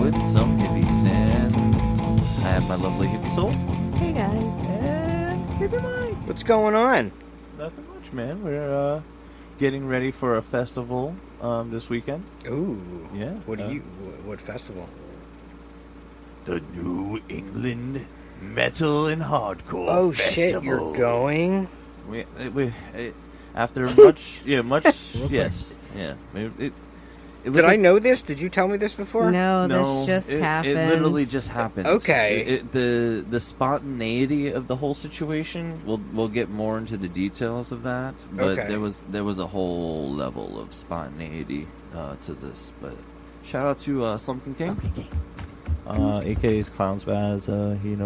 with some hippies, and I have my lovely Hippie Soul. Hey guys. And Hippie Mike. What's going on? Nothing much, man. We're getting ready for a festival this weekend. Ooh. Yeah. What festival? The New England Metal and Hardcore Oh Festival. shit, you're going? We after much, yes, yeah. It was Did I know this? Did you tell me this before? No, this just happened. It literally just happened. Okay. The spontaneity of the whole situation, we'll get more into the details of that. But Okay. there was a whole level of spontaneity to this. But shout out to Slumpkin King. AKA's Clown Spaz.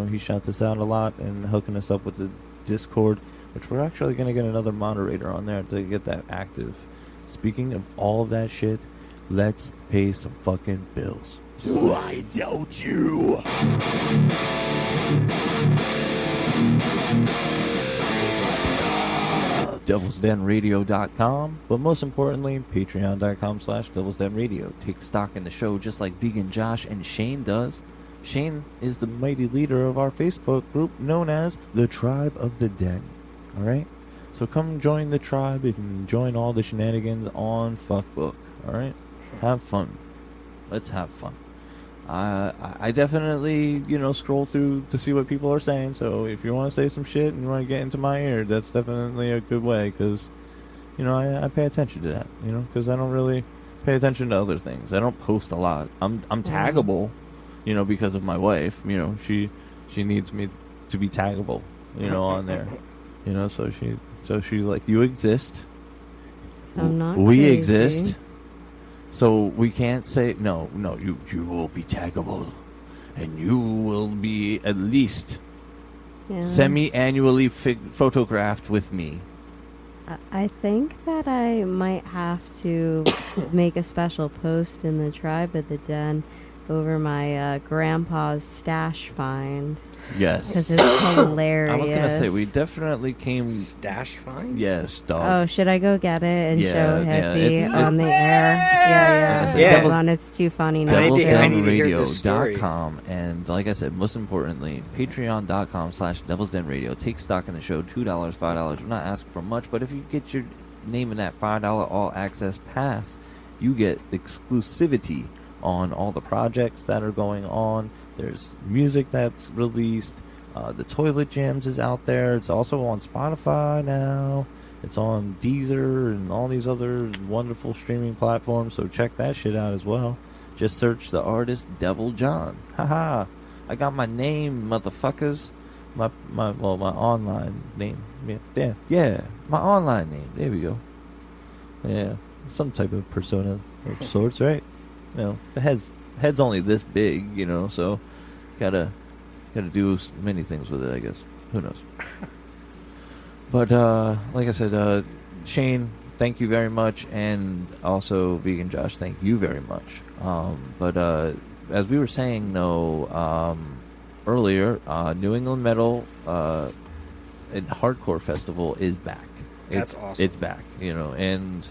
He shouts us out a lot and hooking us up with the Discord, which we're actually going to get another moderator on there to get that active. Speaking of all of that shit, let's pay some fucking bills. Why don't you? DevilsDenRadio.com, but most importantly, Patreon.com/DevilsDenRadio. Take stock in the show just like VeganJosh and Shane does. Shane is the mighty leader of our Facebook group known as the Tribe of the Den. Alright? So come join the tribe and join all the shenanigans on Fuckbook. Alright? Have fun. Let's have fun. I definitely, scroll through to see what people are saying. So if you want to say some shit and you want to get into my ear, that's definitely a good way. Because, I pay attention to that. Because I don't really pay attention to other things. I don't post a lot. I'm taggable, because of my wife. She needs me to be taggable, on there. So she's like, you exist. So I'm not we crazy. exist. So we can't say no. You will be taggable, and you will be at least semi-annually photographed with me. I think that I might have to make a special post in the Tribe of the Den over my grandpa's stash find. Yes, because it's hilarious. I was gonna say we definitely came Stash find. Yes, dog. Oh, should I go get it and show Hippie it's on the air? Yeah. Hold on, it's too funny now. I need to hear this story. DevilsDenRadio.com, and like I said, most importantly, Patreon.com/DevilsDenRadio. Take stock in the show. $2, $5. We're not asking for much, but if you get your name in that $5 all access pass, you get exclusivity on all the projects that are going on. There's music that's released. The Toilet Jams is out there. It's also on Spotify now. It's on Deezer and all these other wonderful streaming platforms. So check that shit out as well. Just search the artist DevilJon. Haha! I got my name, motherfuckers. My online name. Yeah. My online name. There we go. Yeah, some type of persona of sorts, right? The head's only this big, so gotta do many things with it, I guess. Who knows? But like I said, Shane, thank you very much, and also VeganJosh, thank you very much. But as we were saying though earlier, New England Metal and Hardcore Festival is back. That's awesome. It's back, and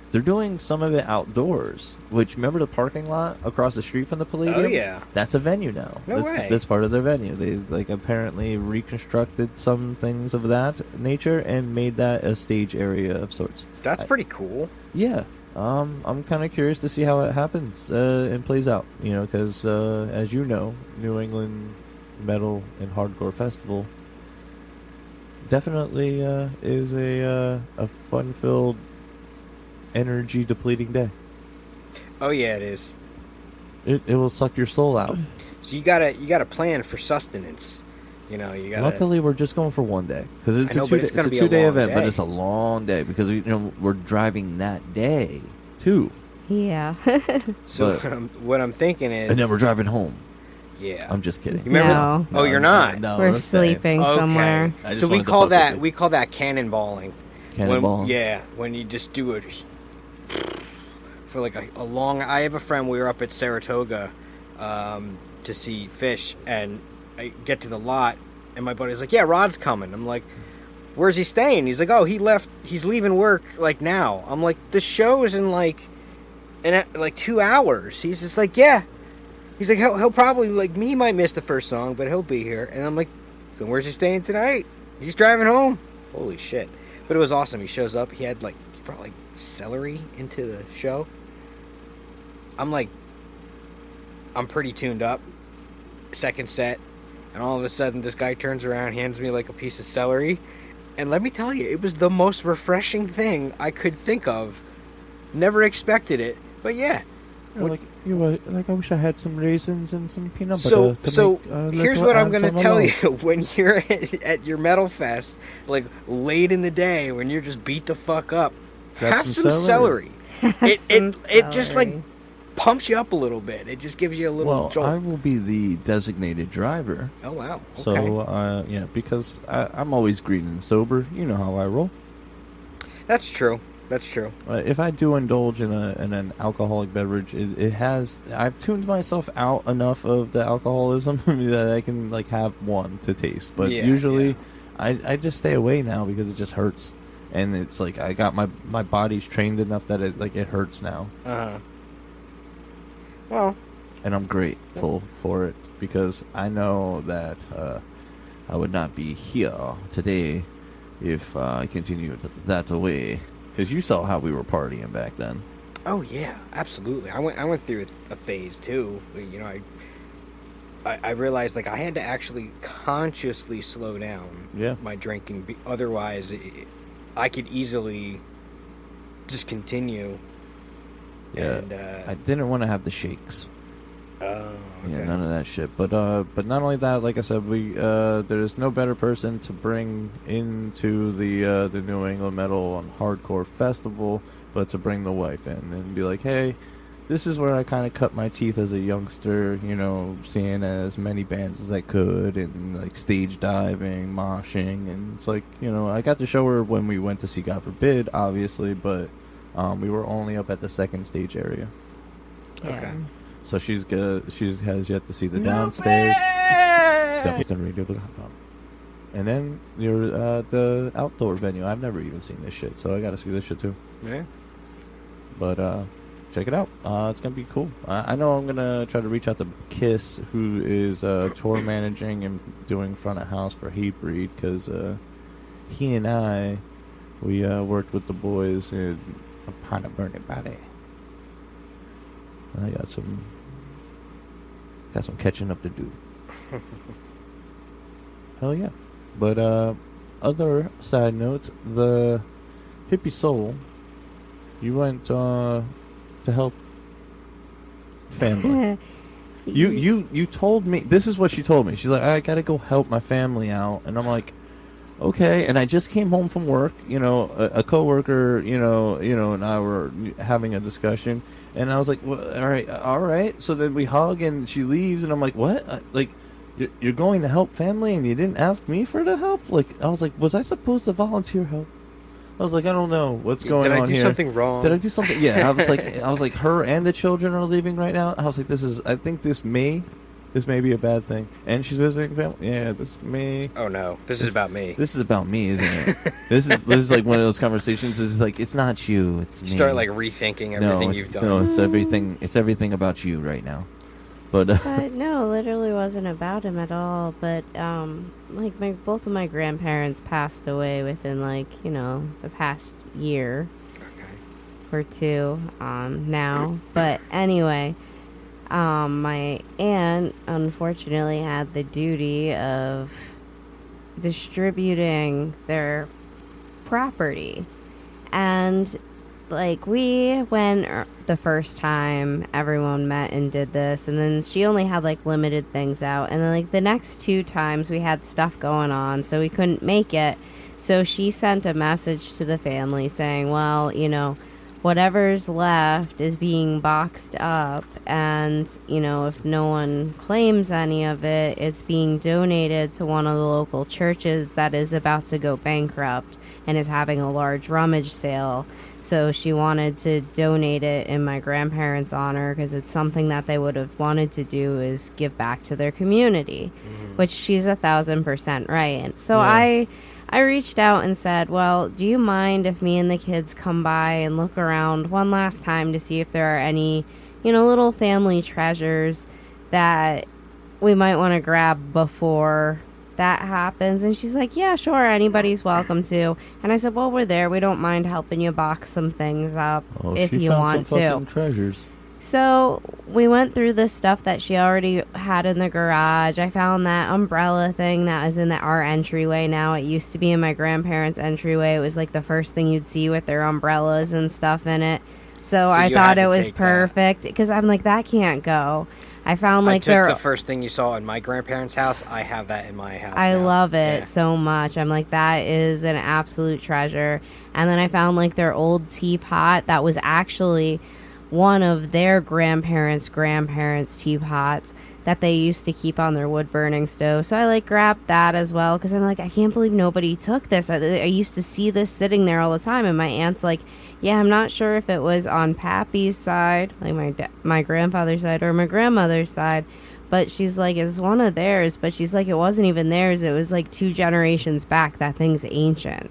they're doing some of it outdoors, which, remember the parking lot across the street from the Palladium? Oh, yeah. That's a venue now. No way. That's part of their venue. They, apparently reconstructed some things of that nature and made that a stage area of sorts. That's pretty cool. Yeah. I'm kind of curious to see how it happens and plays out, because, as you know, New England Metal and Hardcore Festival definitely is a fun-filled, energy depleting day. Oh yeah, it is. It will suck your soul out. So you gotta plan for sustenance. You gotta. Luckily, we're just going for one day because it's a 2-day event, but it's a long day because we're driving that day too. Yeah. So what I'm thinking is, and then we're driving home. Yeah. I'm just kidding. You remember? No. Oh, you're not. No, we're sleeping somewhere. So we call that cannonballing. Cannonball. When you just do it for like a long. I have a friend. We were up at Saratoga to see Fish, and I get to the lot, and my buddy's like, "Yeah, Rod's coming." I'm like, "Where's he staying?" He's like, "Oh, he left. He's leaving work like now." I'm like, "The show is in like 2 hours." He's just like, "Yeah." He's like, he'll probably, like, he might miss the first song, but he'll be here. And I'm like, so where's he staying tonight? He's driving home. Holy shit. But it was awesome. He shows up. He brought, like, celery into the show. I'm like, I'm pretty tuned up. Second set. And all of a sudden, this guy turns around, hands me, like, a piece of celery. And let me tell you, it was the most refreshing thing I could think of. Never expected it. But yeah. Like I wish I had some raisins and some peanut butter. So here's what I'm going to tell you. When you're at your metal fest, like late in the day, when you're just beat the fuck up, have some celery. It just like pumps you up a little bit. It just gives you a little jolt. I will be the designated driver. Oh, wow. Okay. So, yeah, because I'm always green and sober. You know how I roll. That's true. If I do indulge in an alcoholic beverage, I've tuned myself out enough of the alcoholism that I can like have one to taste. But usually, I just stay away now because it just hurts, and it's like I got my body's trained enough that it hurts now. Well, and I'm grateful for it because I know that I would not be here today if I continued that way. Because you saw how we were partying back then. Oh yeah, absolutely. I went through a phase too. You know, I realized like I had to actually consciously slow down my drinking. Otherwise, I could easily just continue. Yeah, and, I didn't want to have the shakes. Oh, okay. Yeah, none of that shit. But not only that, like I said, there's no better person to bring into the New England Metal and Hardcore Festival, but to bring the wife in and be like, hey, this is where I kind of cut my teeth as a youngster, you know, seeing as many bands as I could and like stage diving, moshing, and it's like, you know, I got to show her when we went to see God Forbid, obviously, but we were only up at the second stage area. Yeah. Okay. So she has yet to see the downstairs. And then you're the outdoor venue. I've never even seen this shit, so I got to see this shit too. Yeah. But check it out. It's gonna be cool. I know I'm gonna try to reach out to Kiss, who is tour managing and doing front of house for Hatebreed, because he and I worked with the boys in Upon a Burning Body. I got some catching up to do. Hell yeah. But other side note, the Hippie Soul, you went to help family. You told me, this is what she told me. She's like, I gotta go help my family out, and I'm like, okay. And I just came home from work. You know, a coworker, you know, and I were having a discussion. And I was like, well, all right. So then we hug, and she leaves, and I'm like, what? Like, you're going to help family, and you didn't ask me for the help? Like, I was like, was I supposed to volunteer help? I was like, I don't know what's going on here. Did I do something wrong? Did I do something? Yeah. I was like, her and the children are leaving right now. I was like, I think this may be a bad thing. And she's visiting family. Yeah, this may. Oh no, this is about me. This is about me, isn't it? This is like one of those conversations. Is like, it's not you, it's me. Start like rethinking everything you've done. No, it's everything. It's everything about you right now. But no, literally wasn't about him at all. But like both of my grandparents passed away within like the past year or two now. But anyway. My aunt unfortunately had the duty of distributing their property, and like we went the first time everyone met and did this, and then she only had like limited things out, and then like the next two times we had stuff going on, so we couldn't make it. So she sent a message to the family saying, well, whatever's left is being boxed up, and if no one claims any of it, it's being donated to one of the local churches that is about to go bankrupt and is having a large rummage sale. So she wanted to donate it in my grandparents' honor, because it's something that they would have wanted to do, is give back to their community, which she's 1,000% right. So yeah. I reached out and said, well, do you mind if me and the kids come by and look around one last time to see if there are any, little family treasures that we might want to grab before that happens. And she's like, yeah, sure, anybody's welcome to. And I said, well, we're there. We don't mind helping you box some things up if you want some to. fucking treasures. So we went through the stuff that she already had in the garage. I found that umbrella thing that was in our entryway now. It used to be in my grandparents' entryway. It was like the first thing you'd see with their umbrellas and stuff in it. So I thought it was perfect because I'm like, that can't go. I found like the first thing you saw in my grandparents' house. I have that in my house. I now. love it so much. I'm like, that is an absolute treasure. And then I found like their old teapot that was actually one of their grandparents' teapots that they used to keep on their wood burning stove. So I like grabbed that as well because I'm like, I can't believe nobody took this. I used to see this sitting there all the time, and my aunt's like, yeah, I'm not sure if it was on Pappi's side, like my grandfather's side, or my grandmother's side, but she's like, it's one of theirs. But she's like, it wasn't even theirs. It was like 2 generations back. That thing's ancient.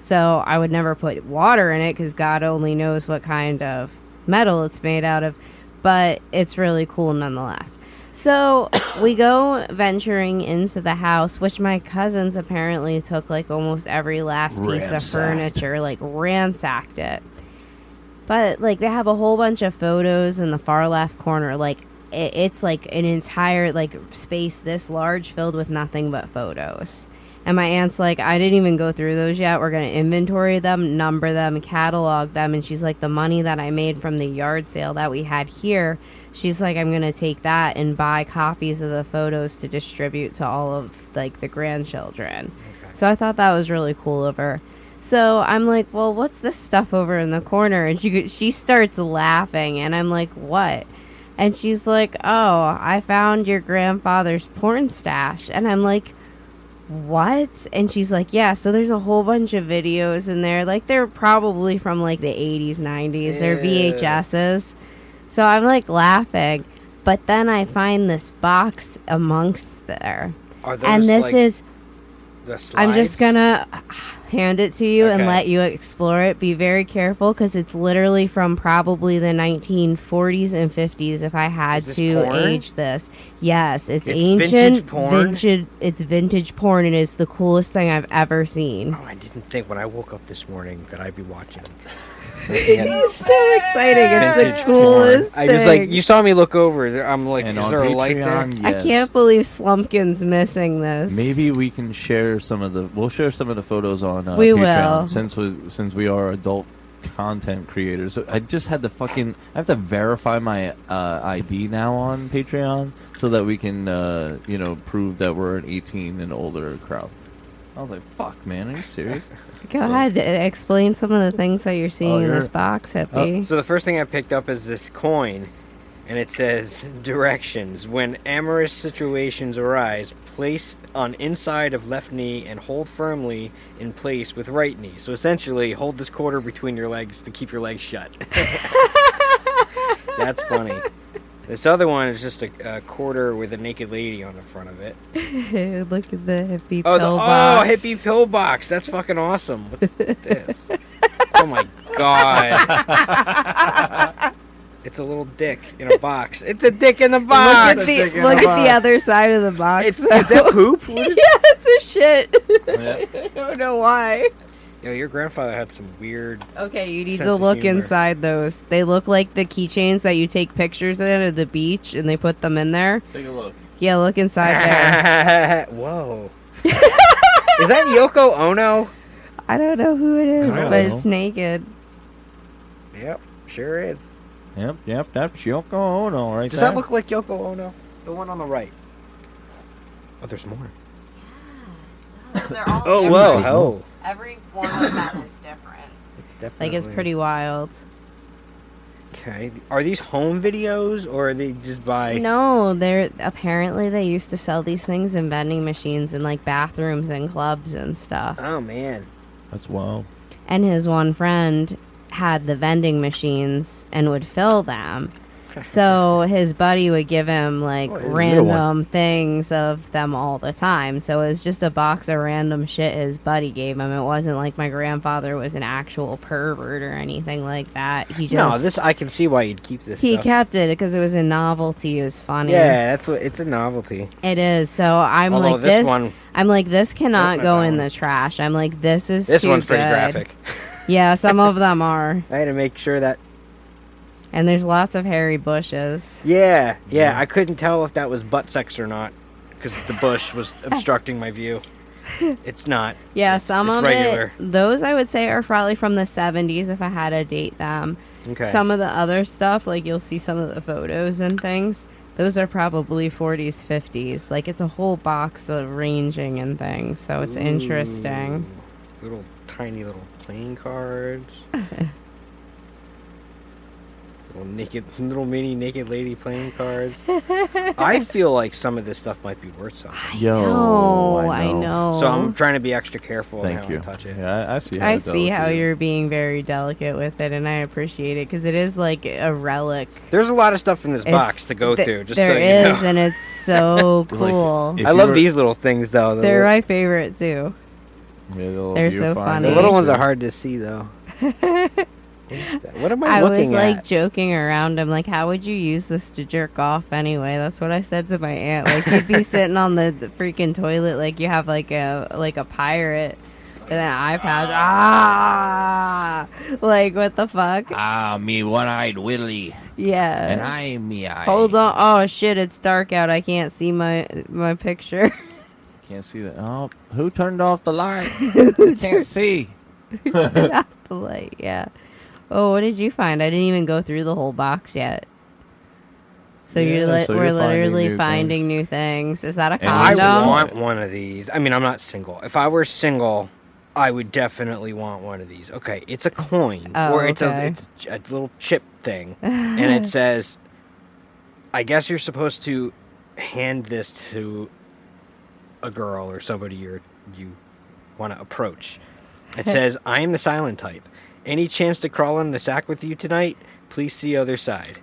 So I would never put water in it because God only knows what kind of metal it's made out of, but it's really cool nonetheless. So we go venturing into the house, which my cousins apparently took like almost every last piece of furniture, like ransacked it. But like they have a whole bunch of photos in the far left corner. Like it's like an entire like space this large filled with nothing but photos. And my aunt's like, I didn't even go through those yet. We're going to inventory them, number them, catalog them. And she's like, the money that I made from the yard sale that we had here, she's like, I'm going to take that and buy copies of the photos to distribute to all of like the grandchildren. Okay. So I thought that was really cool of her. So I'm like, well, what's this stuff over in the corner? And she starts laughing. And I'm like, what? And she's like, oh, I found your grandfather's porn stash. And I'm like, what? And she's like, yeah, so there's a whole bunch of videos in there. Like, they're probably from like the 80s, 90s. They're VHSs. So I'm like laughing. But then I find this box amongst there. Are those, and this like, is the slides? I'm just gonna hand it to you and let you explore it. Be very careful because it's literally from probably the 1940s and 50s if I had to porn? age this. Yes, it's ancient vintage porn. It's vintage porn, and it's the coolest thing I've ever seen. Oh, I didn't think when I woke up this morning that I'd be watching. It's so exciting. It's the coolest thing. thing. I was like, you saw me look over. I'm like, and is there a light there? Yes. I can't believe Slumpkin's missing this. Maybe we can share some of the. We'll share some of the photos on we Patreon will. since we are adult content creators. So I just had to I have to verify my ID now on Patreon so that we can prove that we're an 18 and older crowd. I was like, fuck, man, are you serious? Go ahead, explain some of the things that you're seeing in this box, Hippie. So the first thing I picked up is this coin, and it says, directions. When amorous situations arise, place on inside of left knee and hold firmly in place with right knee. So essentially, hold this quarter between your legs to keep your legs shut. That's funny. This other one is just a quarter with a naked lady on the front of it. Look at the hippie pill box. Oh, hippie pill box. That's fucking awesome. What's this? Oh, my God. It's a little dick in a box. It's a dick in the box. Look at the other side of the box. Is that poop? Yeah, it's a shit. Yeah. I don't know why. Yo, your grandfather had some weird. Okay, you need to look inside those. They look like the keychains that you take pictures in at the beach, and they put them in there. Take a look. Yeah, look inside there. Whoa. Is that Yoko Ono? I don't know who it is, but it's naked. Yep, sure is. Yep, that's Yoko Ono right Does there. that look like Yoko Ono? The one on the right. Oh, there's more. Yeah, they're all different. Whoa. Oh. Every one of them is different. It's definitely... Like, it's pretty wild. Okay. Are these home videos, or are they just by... No, apparently they used to sell these things in vending machines in, like, bathrooms and clubs and stuff. Oh, man. That's wild. And his one friend had the vending machines and would fill them. So his buddy would give him like Oh, here's a little random things of them all the time. So it was just a box of random shit his buddy gave him. It wasn't like my grandfather was an actual pervert or anything like that. He just No, this I can see why you'd keep this. he stuff. kept it because it was a novelty. It was funny. Yeah, that's what it's a novelty. It is. So I'm Although like this this. one- I'm like this cannot Nope, go not that in one. the trash. I'm like this is This too one's pretty good. graphic. Yeah, some of them are. I had to make sure that. And there's lots of hairy bushes. Yeah, I couldn't tell if that was butt sex or not because the bush was obstructing my view. It's not. Yeah, It's some of regular. it. Those I would say are probably from the 70s if I had to date them. Okay. Some of the other stuff, like you'll see some of the photos and things, those are probably 40s, 50s. Like it's a whole box of ranging and things, so it's interesting. Ooh, little tiny little playing cards. little mini naked lady playing cards. I feel like some of this stuff might be worth something. Yo, I know. So I'm trying to be extra careful on Thank how you. I touch it. Yeah, I see. How I it's see how delicate. you're being very delicate with it, and I appreciate it because it is like a relic. There's a lot of stuff in this box It's- to go th- through. Just there so you is, know. and it's so Like, cool. if I you love were- these little things though. The They're little, my favorite too. Yeah, the little They're so viewfinder. funny. the little ones Yeah. are hard to see though. What am I I was looking like at? joking around. I'm like, how would you use this to jerk off anyway? That's what I said to my aunt. Like you'd be sitting on the freaking toilet like you have like a pirate. And then iPad. Like what the fuck? Ah, me one-eyed Willie, Yeah. and I me eye. Hold on. Oh shit! It's dark out. I can't see my picture. Can't see that. Oh, who turned off the light? Can't see. The light. Yeah. Oh, what did you find? I didn't even go through the whole box yet. So Yeah, so we're you're literally finding new finding new things. Is that a And I condom? want one of these. I mean, I'm not single. If I were single, I would definitely want one of these. Okay, it's a coin, Oh, or it's okay. a little chip thing, and it says, "I guess you're supposed to hand this to a girl or somebody you want to approach." It says, "I am the silent type. Any chance to crawl in the sack with you tonight? Please see other side."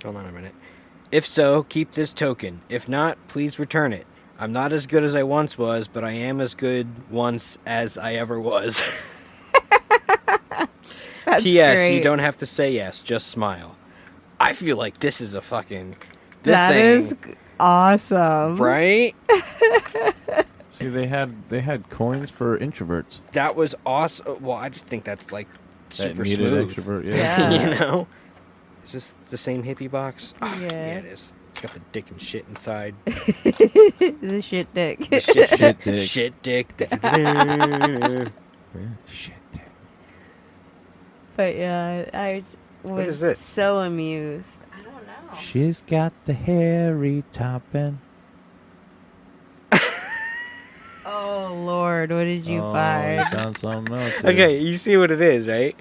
Hold on a minute. If so, keep this token. If not, please return it. I'm not as good as I once was, but I am as good once as I ever was. That's P.S. great. You don't have to say yes, just smile. I feel like this is a fucking... That thing, is awesome. right? See, they had coins for introverts. That was awesome. Well, I just think that's like super that needed smooth. extrovert. Yeah. You know? Is this the same hippie box? Oh, Yeah. yeah, it is. It's got the dick and shit inside. The shit dick. The shit, Shit dick. Shit dick. Yeah, shit. But yeah, I What is was this? so amused. I don't know. She's got the hairy topping. Oh Lord, what did you I find? found something else. here. Okay, you see what it is, right?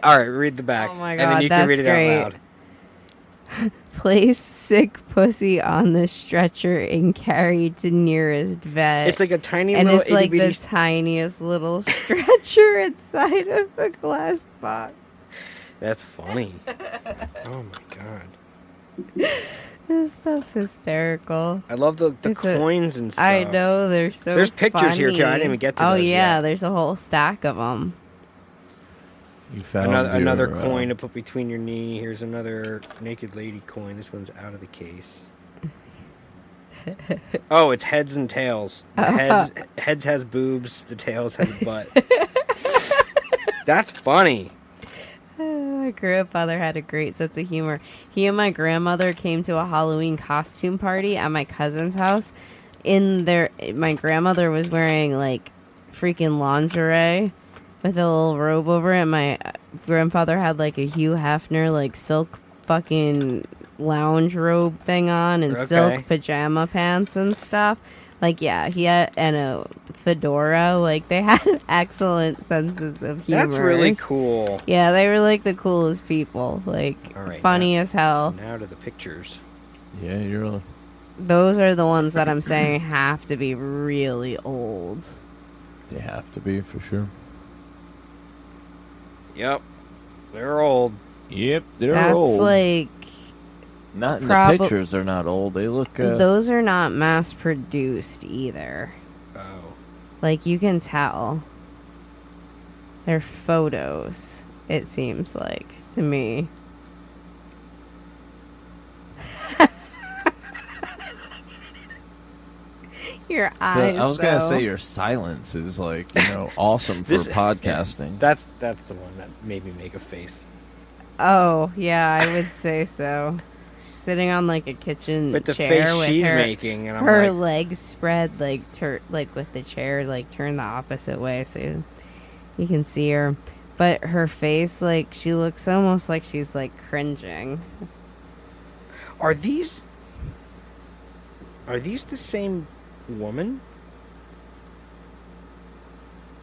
All right, read the back. Oh my and then God, you can read that's it great. out loud. Place sick pussy on the stretcher and carry to nearest vet. It's like a tiny and little it's like the itty-bitty... tiniest little stretcher inside of a glass box. That's funny. Oh my god. This stuff's hysterical. I love the It's a- coins and stuff. I know they're so. There's pictures here, too. I funny. didn't even get to Oh those yeah, yet. there's a whole stack of them. You found Another your, coin to put between your knee. Here's another naked lady coin. This one's out of the case. Oh, it's heads and tails. The heads has boobs. The tails has a butt. That's funny. My grandfather had a great sense of humor. He and my grandmother came to a Halloween costume party at my cousin's house. My grandmother was wearing like freaking lingerie with a little robe over it. My grandfather had like a Hugh Hefner like silk fucking lounge robe thing on and Okay. silk pajama pants and stuff. Like, yeah, he had, and a fedora. Like, they had excellent senses of humor. That's really cool. Yeah, they were like the coolest people. Like, All right, funny as hell. Now to the pictures. Yeah, you're. Those are the ones that I'm saying have to be really old. They have to be for sure. Yep. They're old. Yep, they're That's old. like Not in the pictures. They're not old. They look. Those are not mass produced either. Oh. Like you can tell. They're photos. It seems like to me. Your eyes. I was gonna say your silence is like awesome for podcasting. That's the one that made me make a face. Oh yeah, I would say so. She's sitting on like a kitchen But the chair face with she's her, making, and I'm her like, legs spread like with the chair like turned the opposite way so you can see her. But her face, like she looks almost like she's like cringing. Are these the same woman?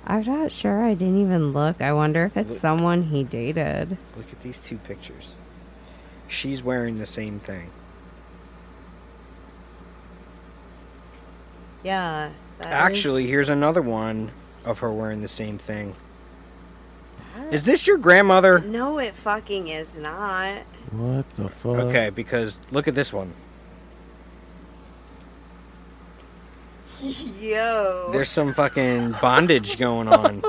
I'm not sure. I didn't even look. I wonder if it's someone he dated. Look at these two pictures. She's wearing the same thing. Yeah. Actually, here's another one of her wearing the same thing. Is this your grandmother? No, it fucking is not. What the fuck? Okay, because look at this one. Yo. There's some fucking bondage going on.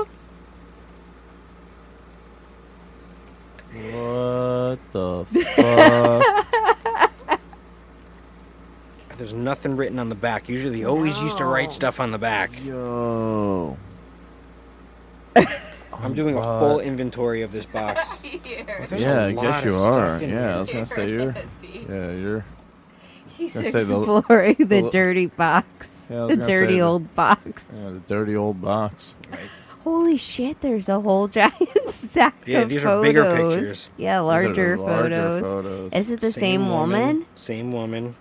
What the fuck? There's nothing written on the back. Usually, they always used to write stuff on the back. Yo. I'm doing a full inventory of this box. Yeah, I guess you are. Yeah, I was gonna say you're. He's Gonna say exploring the dirty box. Yeah, I was the gonna say dirty old box. Yeah, the dirty old box. Holy shit, there's a whole giant stack of Yeah, these photos. are bigger pictures. Yeah, larger photos. Is it the same woman? Same woman.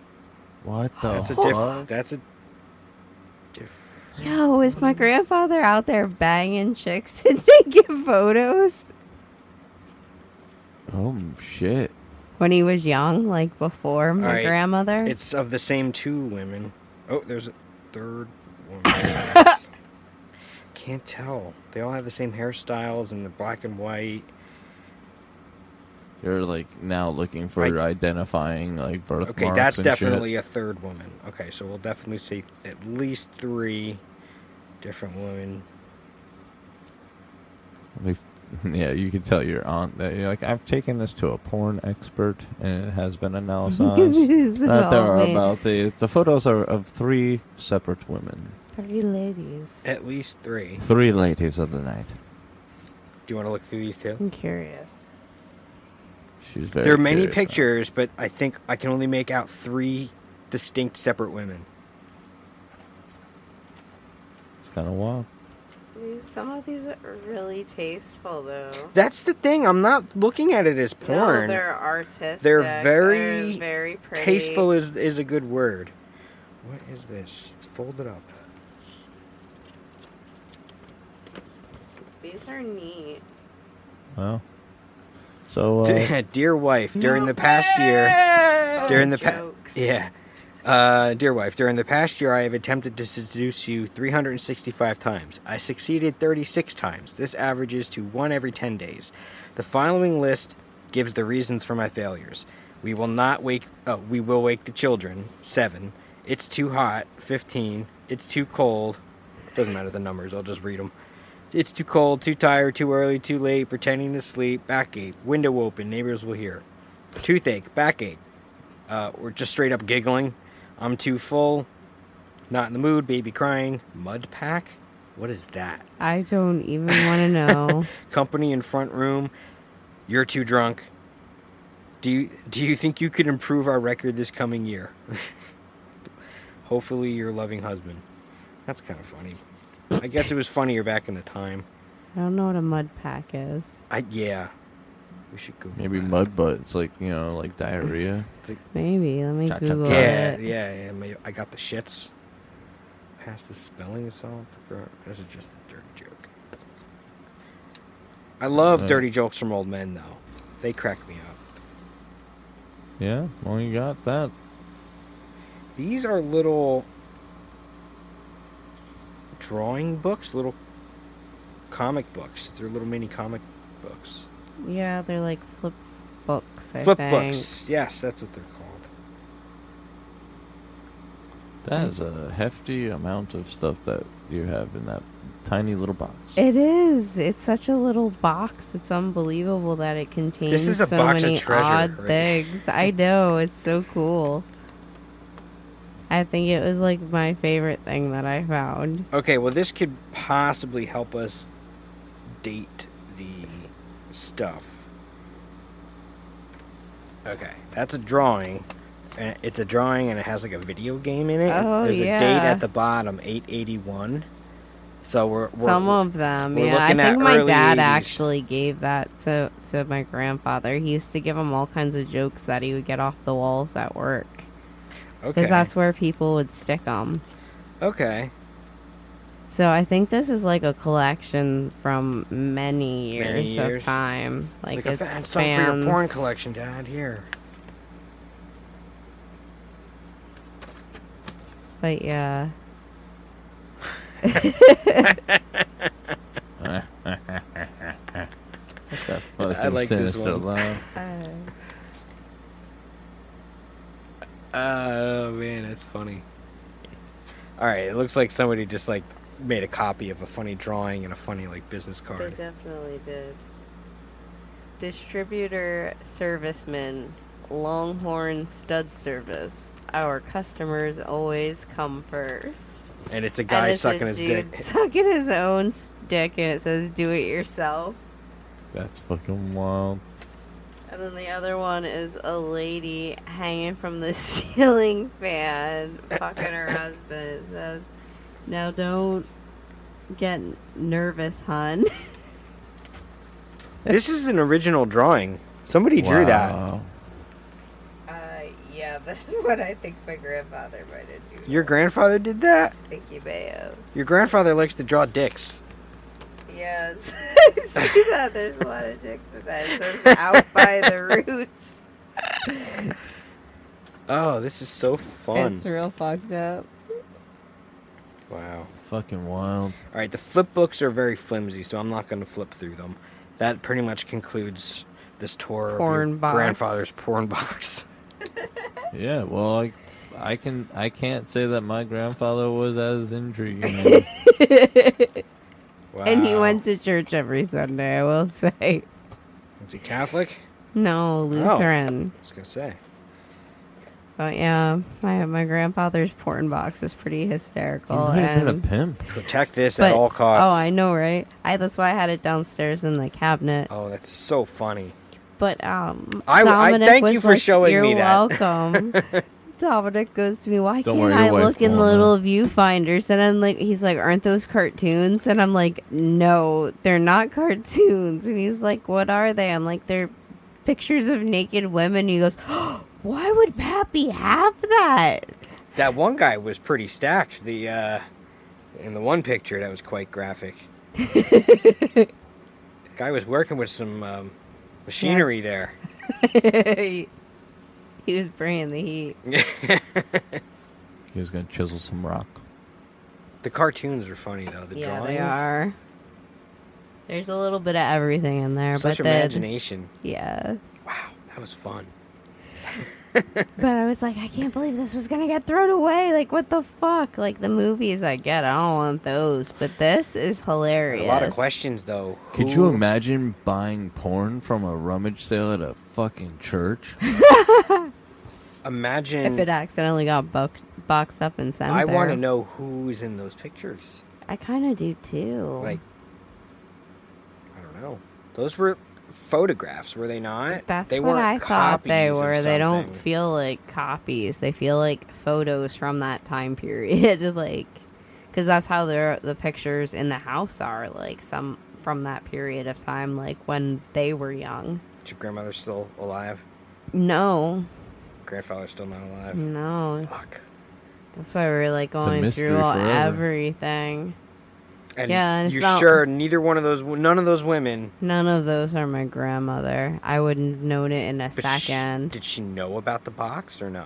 What the That's a fuck? different. That's a different. Yo, is my grandfather out there banging chicks and taking photos? Oh, shit. When he was young, like before my Alright, grandmother? It's of the same two women. Oh, there's a third woman. Can't tell. They all have the same hairstyles and the black and white. You're like now looking for identifying like birthmarks. Okay, that's and definitely shit. a third woman. Okay, so we'll definitely see at least 3 different women. Yeah, you can tell your aunt that you're like, I've taken this to a porn expert and it has been analyzed. That there are about the photos are of 3 separate women. 3 ladies. At least 3. 3 ladies of the night. Do you want to look through these too? I'm curious. She's very. There are many curious pictures, but I think I can only make out 3 distinct separate women. It's kind of wild. Some of these are really tasteful, though. That's the thing. I'm not looking at it as porn. No, they're artistic. They're very pretty. Tasteful is a good word. What is this? It's folded up. These are neat. Well, so Dear wife, during the past year, dear wife, during the past year, I have attempted to seduce you 365 times. I succeeded 36 times. This averages to 1 every 10 days. The following list gives the reasons for my failures. We will wake the children. 7. It's too hot. 15. It's too cold. Doesn't matter the numbers. I'll just read them. It's too cold, too tired, too early, too late, pretending to sleep, backache, window open, neighbors will hear. Toothache, backache, or just straight up giggling. I'm too full, not in the mood, baby crying, mud pack? What is that? I don't even want to know. Company in front room, you're too drunk. Do you think you could improve our record this coming year? Hopefully your loving husband. That's kind of funny. I guess it was funnier back in the time. I don't know what a mud pack is. Yeah. We should Google maybe that. mud butt. It's like like diarrhea. Maybe. Let me Google Yeah, it. yeah. I got the shits. Pass the spelling assault. This is just a dirty joke. I love dirty jokes from old men, though. They crack me up. Yeah, well, you got that. These are little drawing books, little comic books. They're little mini comic books. Yeah, they're like books, I Flip think. books. Yes, that's what they're called. That is a hefty amount of stuff that you have in that tiny little box. It is. It's such a little box. It's unbelievable that it contains This is a so box of many treasure, odd right? things. I know. It's so cool. I think it was like my favorite thing that I found. Okay, well, this could possibly help us date the stuff. Okay, that's a drawing. And it's a drawing and it has like a video game in it. Oh, There's yeah. a date at the bottom, 881. So we're Some of them, we're yeah. I looking at think my early dad 80s. actually gave that to my grandfather. He used to give him all kinds of jokes that he would get off the walls at work. Okay. Because that's where people would stick them. Okay. So I think this is like a collection from many years, of time. Like It's it something for your spans. porn collection, Dad. Here. But yeah. What's that fucking I like this sinister one. laugh? Oh man, that's funny. All right, it looks like somebody just like made a copy of a funny drawing and a funny like business They card. definitely did. Distributor serviceman, Longhorn Stud Service. Our customers always come first. And it's a And guy it's sucking a his dude dick. sucking his own dick, and it says "Do it yourself." That's fucking wild. And then the other one is a lady hanging from the ceiling fan, fucking her husband. It says, "Now don't get nervous, hun." This is an original drawing. Somebody drew that. Wow. Yeah, this is what I think my grandfather might have done. Your grandfather did that? I think you may have. Your grandfather likes to draw dicks. Yeah, see that? There's a lot of dicks in that. It says "out by the roots." Oh, this is so fun. It's real fucked up. Wow. Fucking wild. All right, the flip books are very flimsy, so I'm not going to flip through them. That pretty much concludes this tour of Porn your box. grandfather's porn box. Yeah, well, I can't say that my grandfather was as intriguing. Wow. And he went to church every Sunday, I will say. Was he Catholic? No, Lutheran. I was going to say. But yeah, my grandfather's porn box is pretty hysterical. He might have been and a pimp. Protect this but, at all costs. Oh, I know, right? That's why I had it downstairs in the cabinet. Oh, that's so funny. But I Dominic thank was you for like, showing "You're me that." welcome. Dominic goes to me, "Why Don't can't worry, I your wife look in the won't little viewfinders?" And I'm like, he's like, "Aren't those cartoons?" And I'm like, "No, they're not cartoons." And he's like, "What are they?" I'm like, "They're pictures of naked women." He goes, "Oh, why would Pappi have that?" That one guy was pretty stacked. The in the one picture, that was quite graphic. Guy was working with some machinery there. He was bringing the heat. He was gonna chisel some rock. The cartoons are funny though. The Yeah, drawings. they are. There's a little bit of everything in there, Such but then, imagination. yeah. Wow, that was fun. But I was like, I can't believe this was gonna get thrown away. Like, what the fuck? Like, the movies I get, I don't want those. But this is hilarious. A lot of questions though. Could you imagine buying porn from a rummage sale at a fucking church? Imagine. If it accidentally got boxed up and sent I there. want to know who's in those pictures. I kind of do too. Like, I don't know. Those were photographs, were they not? That's they what weren't I thought they copies of were. They don't something. feel like copies. They feel like photos from that time period. Like, because that's how the pictures in the house are. Like, some from that period of time, like when they were young. Is your grandmother still alive? No. Grandfather's still not alive? No. Fuck. That's why we're like a going mystery through all forever. everything. And Yeah, and it's you're not- sure none of those women. None of those are my grandmother. I wouldn't have known it in a But second. did she know about the box or no?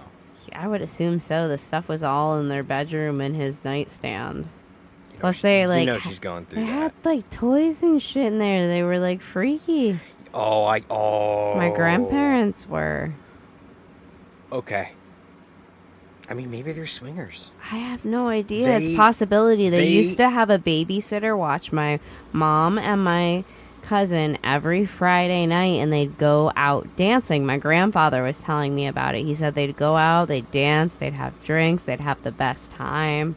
I would assume so. The stuff was all in their bedroom and his nightstand. You know Plus, she- they like You know she's going through they that. had like toys and shit in there. They were like freaky. My grandparents were. Okay. I mean, maybe they're swingers. I have no idea. It's a possibility. They used to have a babysitter watch my mom and my cousin every Friday night, and they'd go out dancing. My grandfather was telling me about it. He said they'd go out, they'd dance, they'd have drinks, they'd have the best time.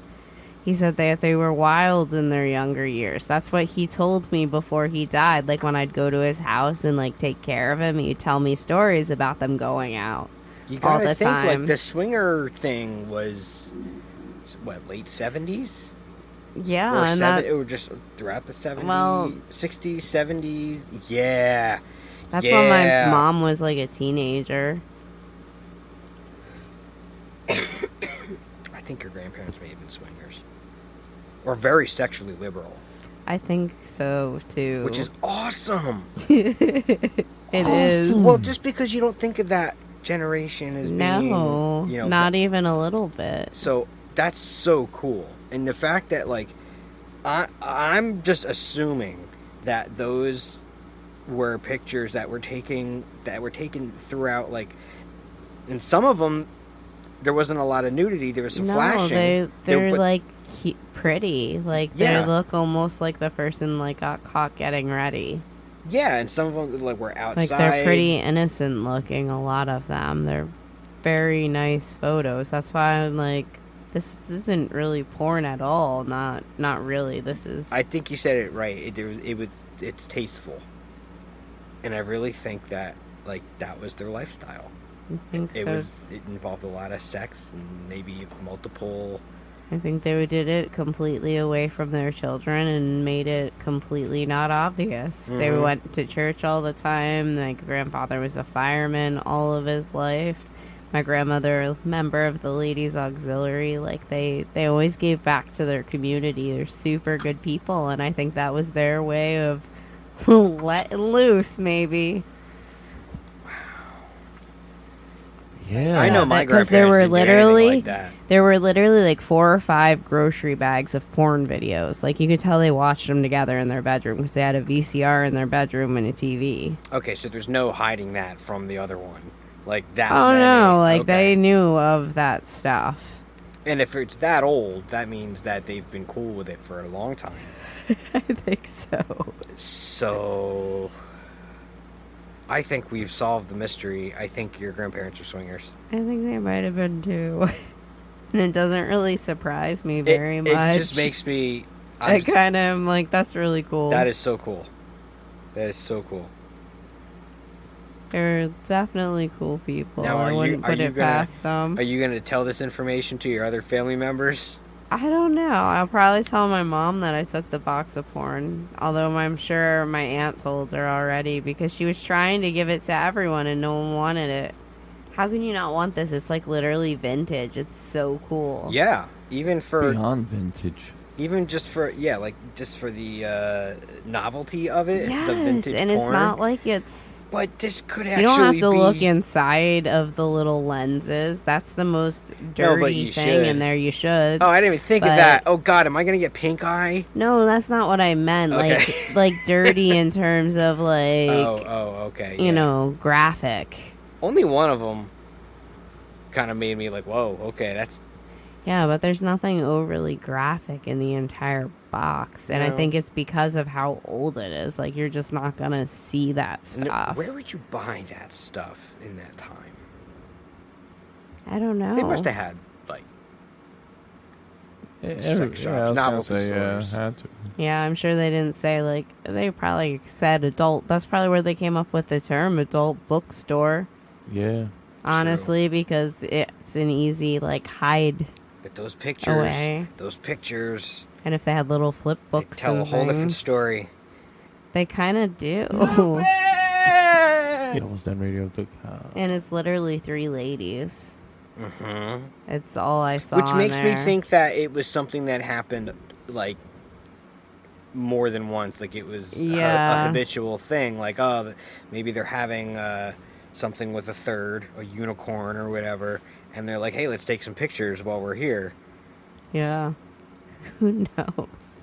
He said that they were wild in their younger years. That's what he told me before he died. Like, when I'd go to his house and, like, take care of him, he'd tell me stories about them going out. You gotta all the think, time. like, the swinger thing was, what, late 70s? Yeah, Or, and or just throughout the 70s, Well- 60s, 70s? Yeah. that's when my mom was, like, a teenager. I think your grandparents may have been swingers. Or very sexually liberal. I think so, too. Which is awesome. It is. Well, just because you don't think of that generation as being, you know, not even a little bit. So that's so cool. And the fact that, like, I'm just assuming that those were pictures that were taken throughout, like, and some of them there wasn't a lot of nudity. There was some flashing. They're like pretty. Like, they look almost like the person, like, got caught getting ready. Yeah, and some of them, like, were outside. Like, they're pretty innocent looking, a lot of them. They're very nice photos. That's why I'm like, this isn't really porn at all. Not really. This is... I think you said it right. It's tasteful. And I really think that, like, that was their lifestyle. I think It so. It involved a lot of sex and maybe multiple... I think they did it completely away from their children and made it completely not obvious. They went to church all the time. My grandfather was a fireman all of his life. My grandmother, a member of the ladies' auxiliary. Like, they always gave back to their community. They're super good people, and I think that was their way of letting loose, maybe. Yeah. I know my because grandparents there were didn't do anything literally like that. there were literally like 4 or 5 grocery bags of porn videos. Like, you could tell they watched them together in their bedroom because they had a VCR in their bedroom and a TV. Okay, so there's no hiding that from the other one. Like that. Oh no, like okay. they knew of that stuff. And if it's that old, that means that they've been cool with it for a long time. I think so. So I think we've solved the mystery. I think your grandparents are swingers. I think they might have been too. And it doesn't really surprise me very much. It just makes me... I kind of am like, that's really cool. That is so cool. That is so cool. They're definitely cool people. Now, I wouldn't put it past them. Are you going to tell this information to your other family members? I don't know. I'll probably tell my mom that I took the box of porn. Although I'm sure my aunt told her already because she was trying to give it to everyone and no one wanted it. How can you not want this? It's like literally vintage. It's so cool. Yeah. Even for... Beyond vintage. Even just for... Yeah, like just for the novelty of it. Yes, the vintage and porn. It's not like it's... But this could actually be... You don't have to look inside of the little lenses. That's the most dirty thing in there. You should. Oh, I didn't even think of that. Oh, God, am I going to get pink eye? No, that's not what I meant. Okay. Like dirty in terms of, like... okay. You know, graphic. Only one of them kind of made me like, whoa, okay, that's... Yeah, but there's nothing overly graphic in the entire box. And I think it's because of how old it is. Like, you're just not going to see that stuff. Where would you buy that stuff in that time? I don't know. They must have had, like, sex shops, novelty stores. Had to. Yeah, I'm sure they didn't say, like, they probably said adult. That's probably where they came up with the term adult bookstore. Yeah. Honestly, because it's an easy, like, hide But those pictures, away. And if they had little flip books, they tell a whole different story. They kind of do. Yeah, almost done radio. And it's literally 3 ladies. Mm-hmm. It's all I saw. Which makes me think that it was something that happened, like, more than once. Like, it was a habitual thing. Like, oh, maybe they're having something with a third, a unicorn or whatever, and they're like, hey, let's take some pictures while we're here. Yeah. Who knows?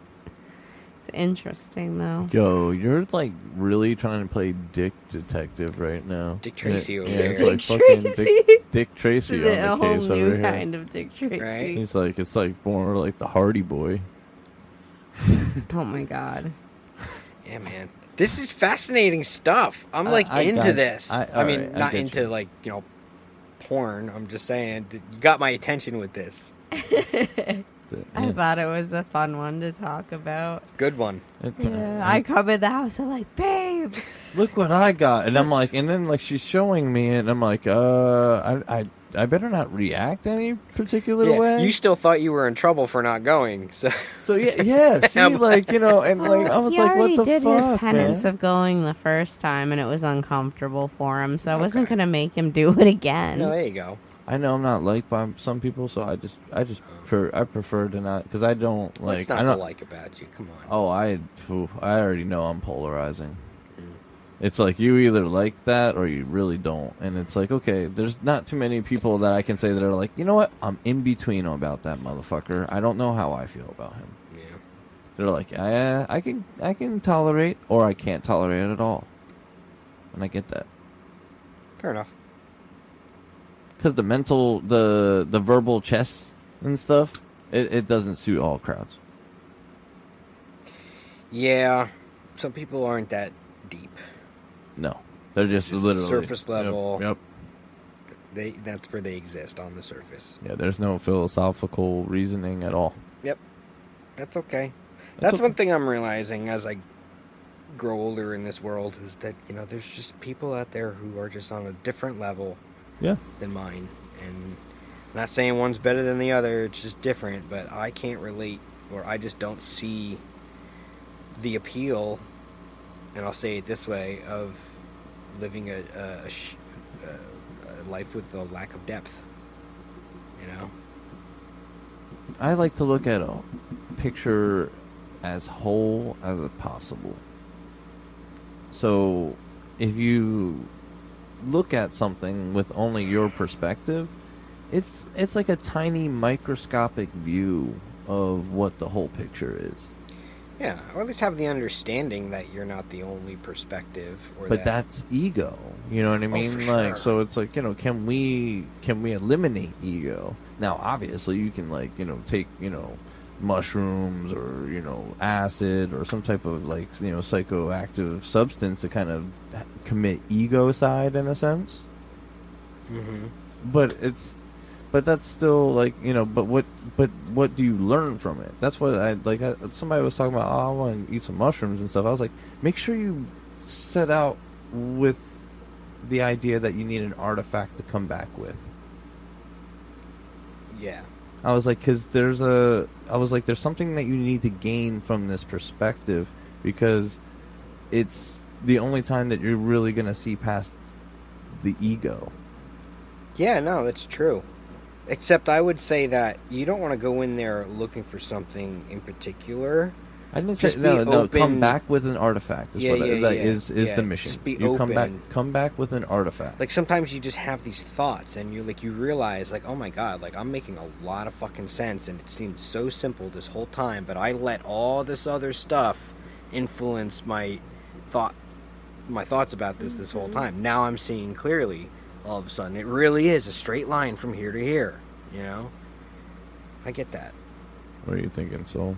It's interesting, though. Yo, you're like really trying to play Dick Detective right now. Dick Tracy over yeah, there. It's like Dick fucking Tracy. Dick Tracy A on the whole case new over here. kind of Dick Tracy. Right? He's like, it's like more like the Hardy Boy. Oh my god. Yeah, man. This is fascinating stuff. I'm like I into got- this. I mean, alright, I not get into you. like, porn. I'm just saying, you got my attention with this. I thought it was a fun one to talk about. Good one. Yeah, I come in the house, I'm like, babe. Look what I got, and I'm like, and then like she's showing me it, and I'm like, I better not react any particular way. You still thought you were in trouble for not going, so So yeah. See, like and like I was he like, already what the did fuck, his penance man? of going the first time, and it was uncomfortable for him, so I wasn't gonna make him do it again. no, there you go. I know I'm not liked by some people, so I prefer to not, because I don't like. What's not I to don't like about you? Come on. Oh, I already know I'm polarizing. It's like you either like that or you really don't, and it's like, okay, there's not too many people that I can say that are like, you know what, I'm in between about that motherfucker. I don't know how I feel about him. Yeah. They're like, I can tolerate, or I can't tolerate it at all, and I get that. Fair enough. Because the verbal chess and stuff, it doesn't suit all crowds. Yeah. Some people aren't that deep. No, they're just literally surface level. Yep. That's where they exist, on the surface. Yeah, there's no philosophical reasoning at all. Yep. That's okay. That's That's one thing I'm realizing as I grow older in this world, is that, there's just people out there who are just on a different level Yeah. than mine. And I'm not saying one's better than the other, it's just different, but I can't relate, or I just don't see the appeal, and I'll say it this way, of living a life with a lack of depth. I like to look at a picture as whole as possible. So, if you look at something with only your perspective, it's like a tiny microscopic view of what the whole picture is. Yeah, or at least have the understanding that you're not the only perspective. But that's ego. You know what I mean? for Like, sure. so it's like, can we eliminate ego? Now, obviously, you can take mushrooms or acid or some type of psychoactive substance to kind of commit egocide in a sense. Mm-hmm. But that's still but what do you learn from it? That's what somebody was talking about, I want to eat some mushrooms and stuff. I was like, make sure you set out with the idea that you need an artifact to come back with. Yeah. I was like, because there's something that you need to gain from this perspective, because it's the only time that you're really going to see past the ego. Yeah, no, that's true. Except I would say that you don't want to go in there looking for something in particular. I didn't say Just be no. open. Come back with an artifact. Is Yeah, what yeah, yeah. is Yeah, the mission. just be you open. Come back with an artifact. Like, sometimes you just have these thoughts, and you realize, oh my god, I'm making a lot of fucking sense, and it seemed so simple this whole time, but I let all this other stuff influence my thoughts about this whole time. Now I'm seeing clearly. All of a sudden, it really is a straight line from here to here. I get that. What are you thinking, Soul?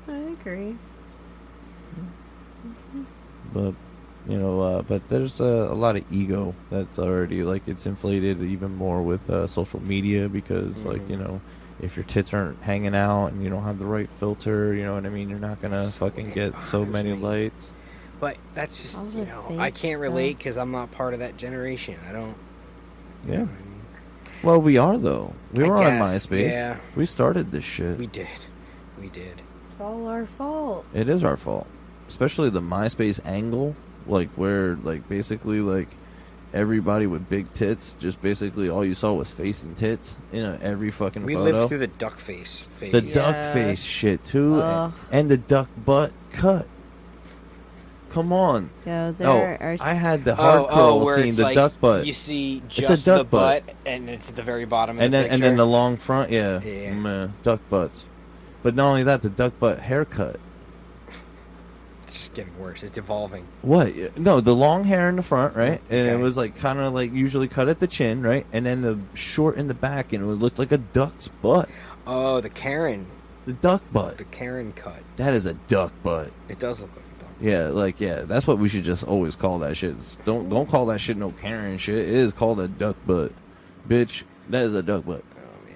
I agree. But but there's a lot of ego that's already it's inflated even more with social media, because if your tits aren't hanging out and you don't have the right filter, you know what I mean, you're not gonna fucking get so many lights. But that's just, All the I fake can't relate stuff. because I'm not part of that generation. I don't. Yeah. Well, we are though. We I were on guess, MySpace. yeah. We started this shit. We did. It's all our fault. It is our fault, especially the MySpace angle, where basically everybody with big tits, just basically all you saw was face and tits in every fucking We photo. lived through the duck face phase. The duck face shit too, Ugh. and the duck butt cut. Come on. Yo, there are. I had the hardcore where scene, it's the duck butt, You see a just duck the butt. and it's at the very bottom of and the then picture. and then the long front, Yeah. duck butts. But not only that, the duck butt haircut. just getting worse. It's evolving. What? No, the long hair in the front, right? And Okay. it was like kind of like usually cut at the chin, right? And then the short in the back, and it would look like a duck's butt. Oh, the Karen. The duck butt. The Karen cut. That is a duck butt. It does look like a dog. Yeah, that's what we should just always call that shit. Don't call that shit no Karen shit. It is called a duck butt, bitch. That is a duck butt. Oh, man.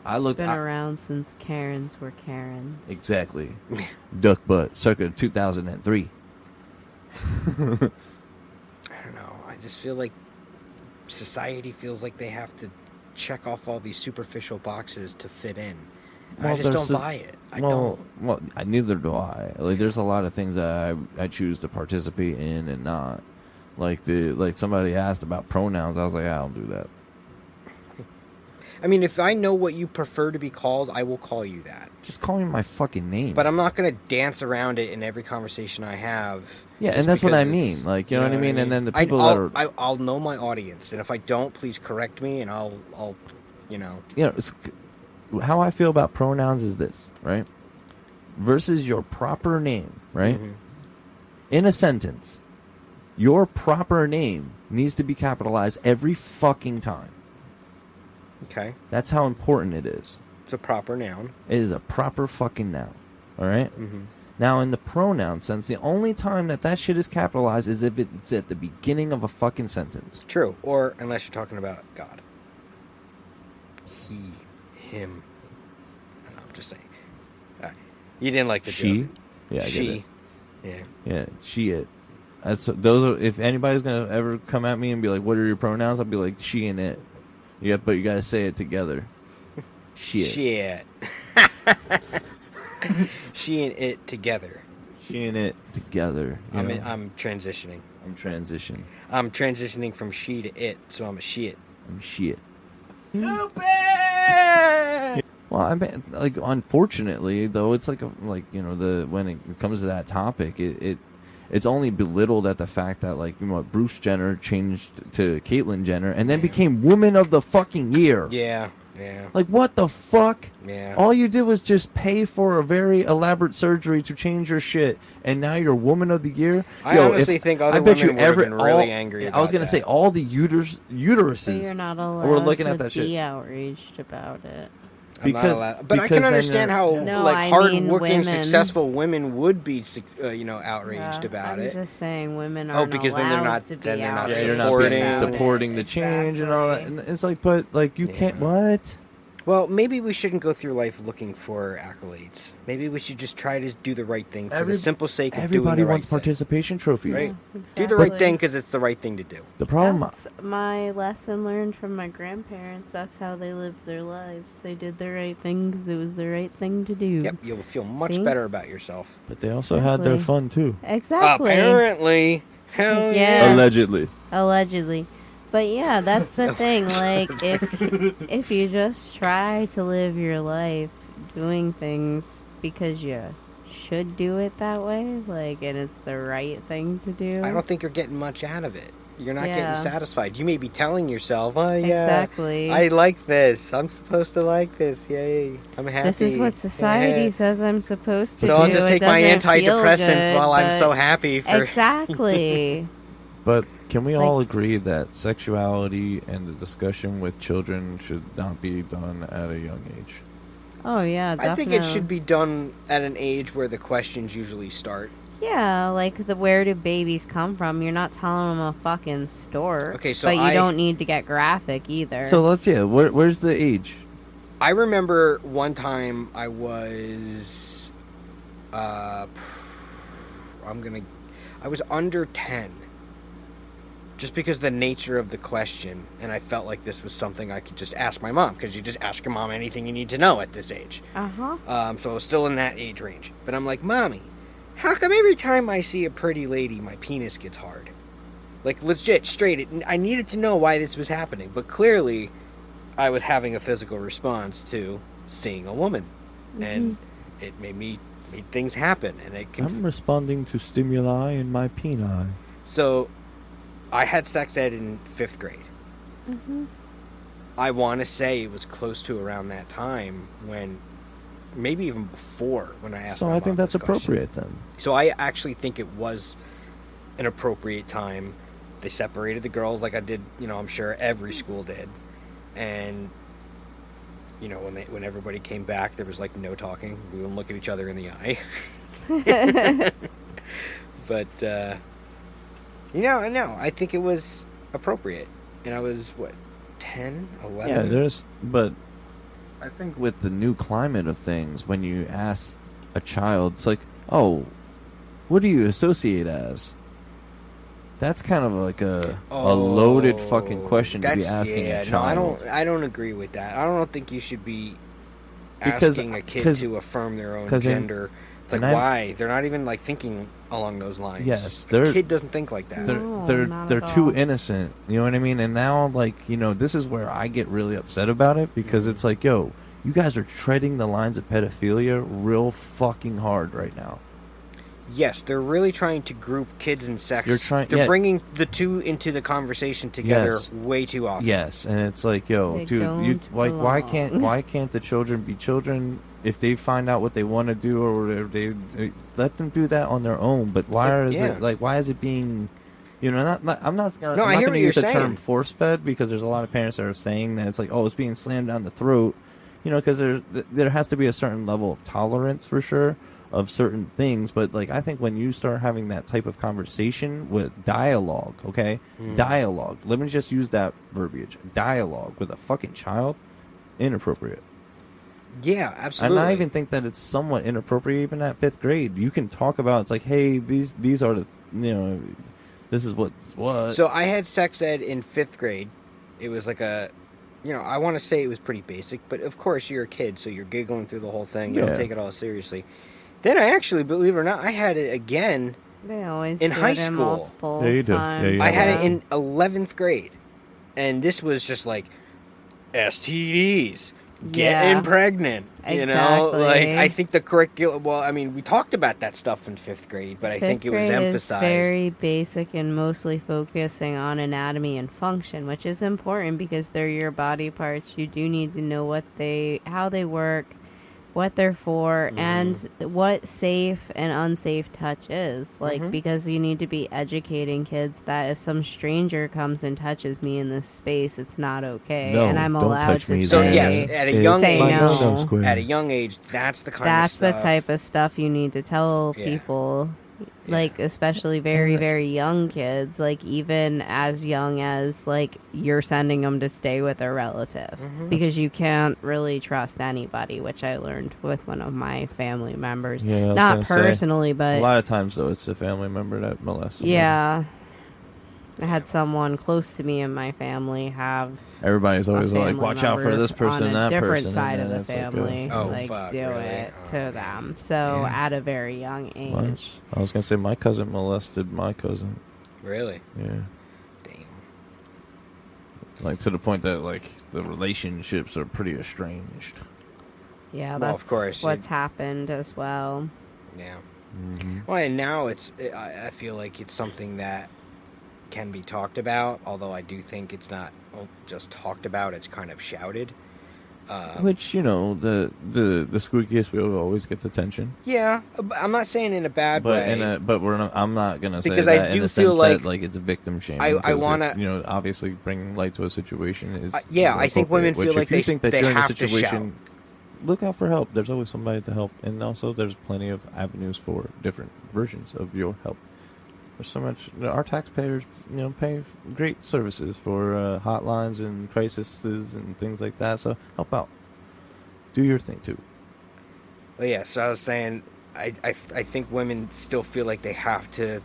I look Been around since Karens were Karens. exactly. Duck butt, circa 2003. I don't know. I just feel like society feels like they have to check off all these superficial boxes to fit in. And I just don't buy it. I don't. Well, neither do I. Like, there's a lot of things that I choose to participate in and not. Like somebody asked about pronouns, I was like, I don't do that. I mean, if I know what you prefer to be called, I will call you that. Just call me my fucking name. But I'm not going to dance around it in every conversation I have. Yeah, just and that's what because I mean. it's- Like, you know what I mean? And then the people I'll know my audience, and if I don't, please correct me, and I'll you know. You know, how I feel about pronouns is this, right? Versus your proper name, right? Mm-hmm. In a sentence, your proper name needs to be capitalized every fucking time. Okay, That's how important it is. it's a proper noun. It is a proper fucking noun. All right? Mm-hmm. Now, in the pronoun sense, the only time that shit is capitalized is if it's at the beginning of a fucking sentence. True, or unless you're talking about God. He, him. I don't know, I'm just saying. You didn't like the She? joke. Yeah, I get She. it. Yeah. Yeah, she, it. Those are, if anybody's going to ever come at me and be like, what are your pronouns? I'll be like, she and it. Yeah, but you got to say it together. Shit. Shit. She and it together. She and it together. you know? I'm transitioning. I'm transition. I'm transitioning from she to it, so I'm a shit. I'm shit. Stupid! Well, I mean, like, unfortunately, though, it's like when it comes to that topic, it's only belittled at the fact that, like, you know, Bruce Jenner changed to Caitlyn Jenner and then became Woman of the fucking Year. Yeah, yeah, Like, what the fuck? yeah. All you did was just pay for a very elaborate surgery to change your shit, and now you're Woman of the Year? I honestly think other women would have been really angry I was about going to that. say, all the But uteruses. you're not allowed We're looking to at that be shit. outraged about it. I'm not because- allowed- but I because can then understand they're- how No, like I mean hard-working, women. successful women would be, outraged Yeah, about I'm it. just saying women aren't because then they're allowed not- to be then they're not Yeah, outraged you're not supporting- being, about it. supporting the change and all that. Exactly. And it's like, but, like, you can't, Yeah. what? Well, maybe we shouldn't go through life looking for accolades. Maybe we should just try to do the right thing for the simple sake of doing Everybody the right wants thing. participation trophies. Right. Yeah, Do the right exactly. thing because it's the right thing to do. The problem, That's my lesson learned from my grandparents. That's how they lived their lives. They did the right thing because it was the right thing to do. Yep, you'll feel much See? better about yourself. but they also had their Exactly. fun too. Exactly. Apparently. Hell Yeah. Allegedly. Allegedly. But yeah, that's the thing. Like, if you just try to live your life doing things because you should do it that way, like, and it's the right thing to do. I don't think you're getting much out of it. You're not Yeah. getting satisfied. You may be telling yourself, oh, yeah, Exactly. I like this. I'm supposed to like this. Yay. I'm happy. This is what society Yeah. says I'm supposed to So do. I'll just It take my doesn't feel antidepressants good, while I'm but- so happy for... Exactly. But can we Like- all agree that sexuality and the discussion with children should not be done at a young age? Oh yeah, definitely. I think it should be done at an age where the questions usually start. Yeah, like the where do babies come from? You're not telling them a fucking store. Okay, so but you I- don't need to get graphic either. So let's where's the age? I remember one time I was, I was under 10. Just because of the nature of the question, and I felt like this was something I could just ask my mom, because you just ask your mom anything you need to know at this age. Uh-huh. So I was still in that age range. But I'm like, Mommy, how come every time I see a pretty lady, my penis gets hard? Like, legit, straight. I needed to know why this was happening, but clearly I was having a physical response to seeing a woman. And it made things happen. And it I'm responding to stimuli in my peni. So I had sex ed in 5th grade. Mm-hmm. I want to say it was close to around that time when maybe even before when I asked. So my I think mom that's this question. appropriate then. So I actually think it was an appropriate time. They separated the girls like I did, I'm sure every school did. And, when everybody came back, there was like no talking. We wouldn't look at each other in the eye. But, no, I think it was appropriate. And I was, 10, 11? Yeah, but I think with the new climate of things, when you ask a child, it's like, oh, what do you associate as? That's kind of like a loaded fucking question to be asking a child. No, I don't agree with that. I don't think you should be asking a kid to affirm their own gender. It's like, why? They're not even like thinking along those lines. Yes, the kid doesn't think like that. They're too innocent. You know what I mean? And now, like, this is where I get really upset about it, because it's like, yo, you guys are treading the lines of pedophilia real fucking hard right now. Yes, they're really trying to group kids and sex. They're bringing the two into the conversation together way too often. Yes, and it's like, yo, They dude, why can't the children be children? If they find out what they want to do, or whatever, they let them do that on their own. But why is it being, I'm not going to use the term force fed, because there's a lot of parents that are saying that it's like, oh, it's being slammed down the throat, because there has to be a certain level of tolerance for sure of certain things. But like, I think when you start having that type of conversation with dialogue, dialogue, let me just use that verbiage, dialogue with a fucking child, inappropriate. Yeah, absolutely. And I even think that it's somewhat inappropriate even at 5th grade. You can talk about, it's like, hey, these are the, this is what's what. So I had sex ed in 5th grade. It was like I want to say it was pretty basic, but of course you're a kid, so you're giggling through the whole thing. You don't take it all seriously. Then I actually, believe it or not, I had it again. They always in do high it school. multiple Yeah, you do. times. Yeah, you I had it in 11th grade, and this was just like STDs. Getting pregnant, Exactly. Like, I think the curriculum. Well, I mean, we talked about that stuff in 5th grade, but I think it was emphasized. Is very basic and mostly focusing on anatomy and function, which is important because they're your body parts. You do need to know how they work, what they're for, and what safe and unsafe touch is. Like, because you need to be educating kids that if some stranger comes and touches me in this space, it's not okay, and I'm allowed to say. So yes, at a young age, no. at a young age, that's the kind That's of stuff. the type of stuff you need to tell people. Like, especially very, very young kids, like, even as young as, like, you're sending them to stay with a relative. Because you can't really trust anybody, which I learned with one of my family members. Yeah, not personally, but... A lot of times, though, it's a family member that molests somebody. Yeah. I had someone close to me in my family have... Everybody's always like, watch out for this person and that person. On a different side of the family. Do really? it to them. So, at a very young age. Well, I was going to say, my cousin molested my cousin. Really? Yeah. Damn. Like, to the point that, like, the relationships are pretty estranged. Yeah, Well, that's of course, what's happened as well. Yeah. Well, and now I feel like it's something that can be talked about, although I do think it's not just talked about, it's kind of shouted. Which, the squeakiest wheel always gets attention. Yeah, I'm not saying in a bad way. I'm not going to say because that I in do the feel sense like that, like, it's a victim shaming. I want to... obviously bring light to a situation is... I think women feel like if you think that they you're in a have to situation, shout. look out for help. There's always somebody to help. And also, there's plenty of avenues for different versions of your help. There's so much. Our taxpayers, pay great services for hotlines and crises and things like that. So help out. Do your thing too. Well, yeah. So I was saying, I think women still feel like they have to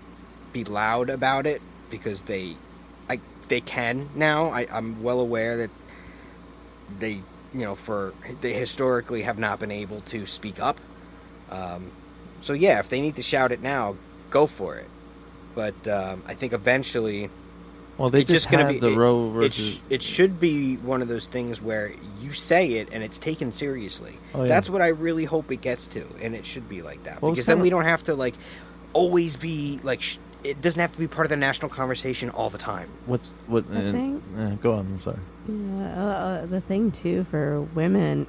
be loud about it because they can now. I'm well aware that they historically have not been able to speak up. So yeah, if they need to shout it now, go for it. But I think eventually, they just have the Roe versus. It should be one of those things where you say it and it's taken seriously. Oh, yeah. That's what I really hope it gets to, and it should be like that because then we don't have to always be it doesn't have to be part of the national conversation all the time. Go on. I'm sorry. The thing too for women,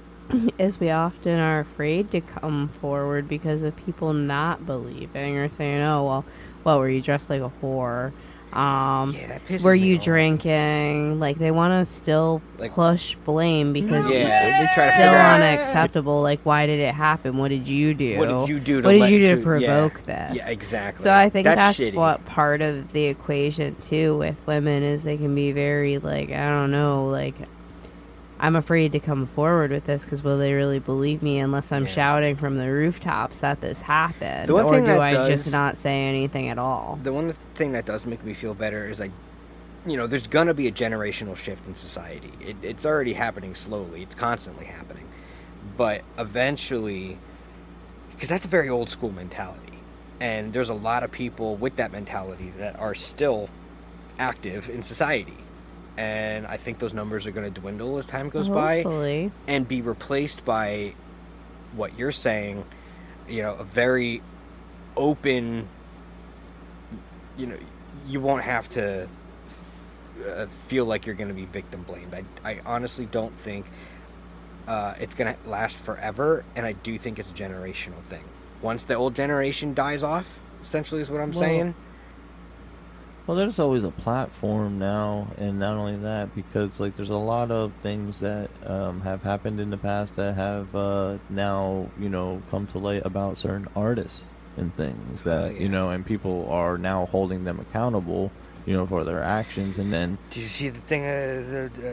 is we often are afraid to come forward because of people not believing or saying, "Oh, well, were you dressed like a whore? That pisses Were me you off. drinking?" Like they want to still Like- push blame because they try to it's figure still out- unacceptable. Like, why did it happen? What did you do? What did you do to What did let- you do to- to provoke this? Yeah, exactly. So I think that's shitty. what part of the equation too with women is they can be very like, I don't know, like, I'm afraid to come forward with this because will they really believe me unless I'm shouting from the rooftops that this happened? The one Or thing do that I does- just not say anything at all? The one thing that does make me feel better is like, there's gonna be a generational shift in society. It's already happening slowly. It's constantly happening, but eventually, because that's a very old school mentality, and there's a lot of people with that mentality that are still active in society, and I think those numbers are going to dwindle as time goes by Hopefully. and be replaced by what you're saying, a very open, you won't have to feel like you're going to be victim blamed. I honestly don't think it's going to last forever, and I do think it's a generational thing. Once the old generation dies off, essentially is what I'm saying. Well, there's always a platform now, and not only that, because like there's a lot of things that have happened in the past that have now come to light about certain artists and things that and people are now holding them accountable, for their actions. And then, Did you see the thing,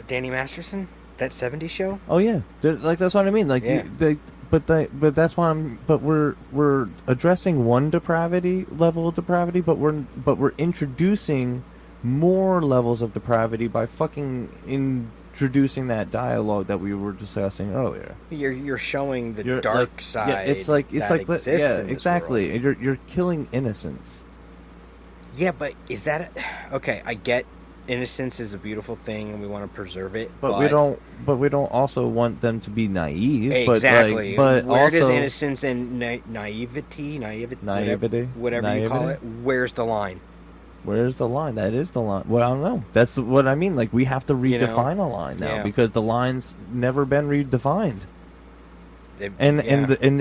Danny Masterson, that '70s show? oh yeah, like that's what I mean. Like, Yeah. but that's why But we're addressing one level of depravity, but we're introducing more levels of depravity by fucking introducing that dialogue that we were discussing earlier. You're showing the dark side. Yeah, it's like that exists in this exactly. world. And you're killing innocence. Yeah, but is that okay? I get innocence is a beautiful thing, and we want to preserve it. But we don't. But we don't also want them to be naive. Exactly. But where also, does innocence and naivety, whatever you call it, where's the line? Where's the line? That is the line. Well, I don't know. That's what I mean. Like, we have to redefine a line now because the line's never been redefined. And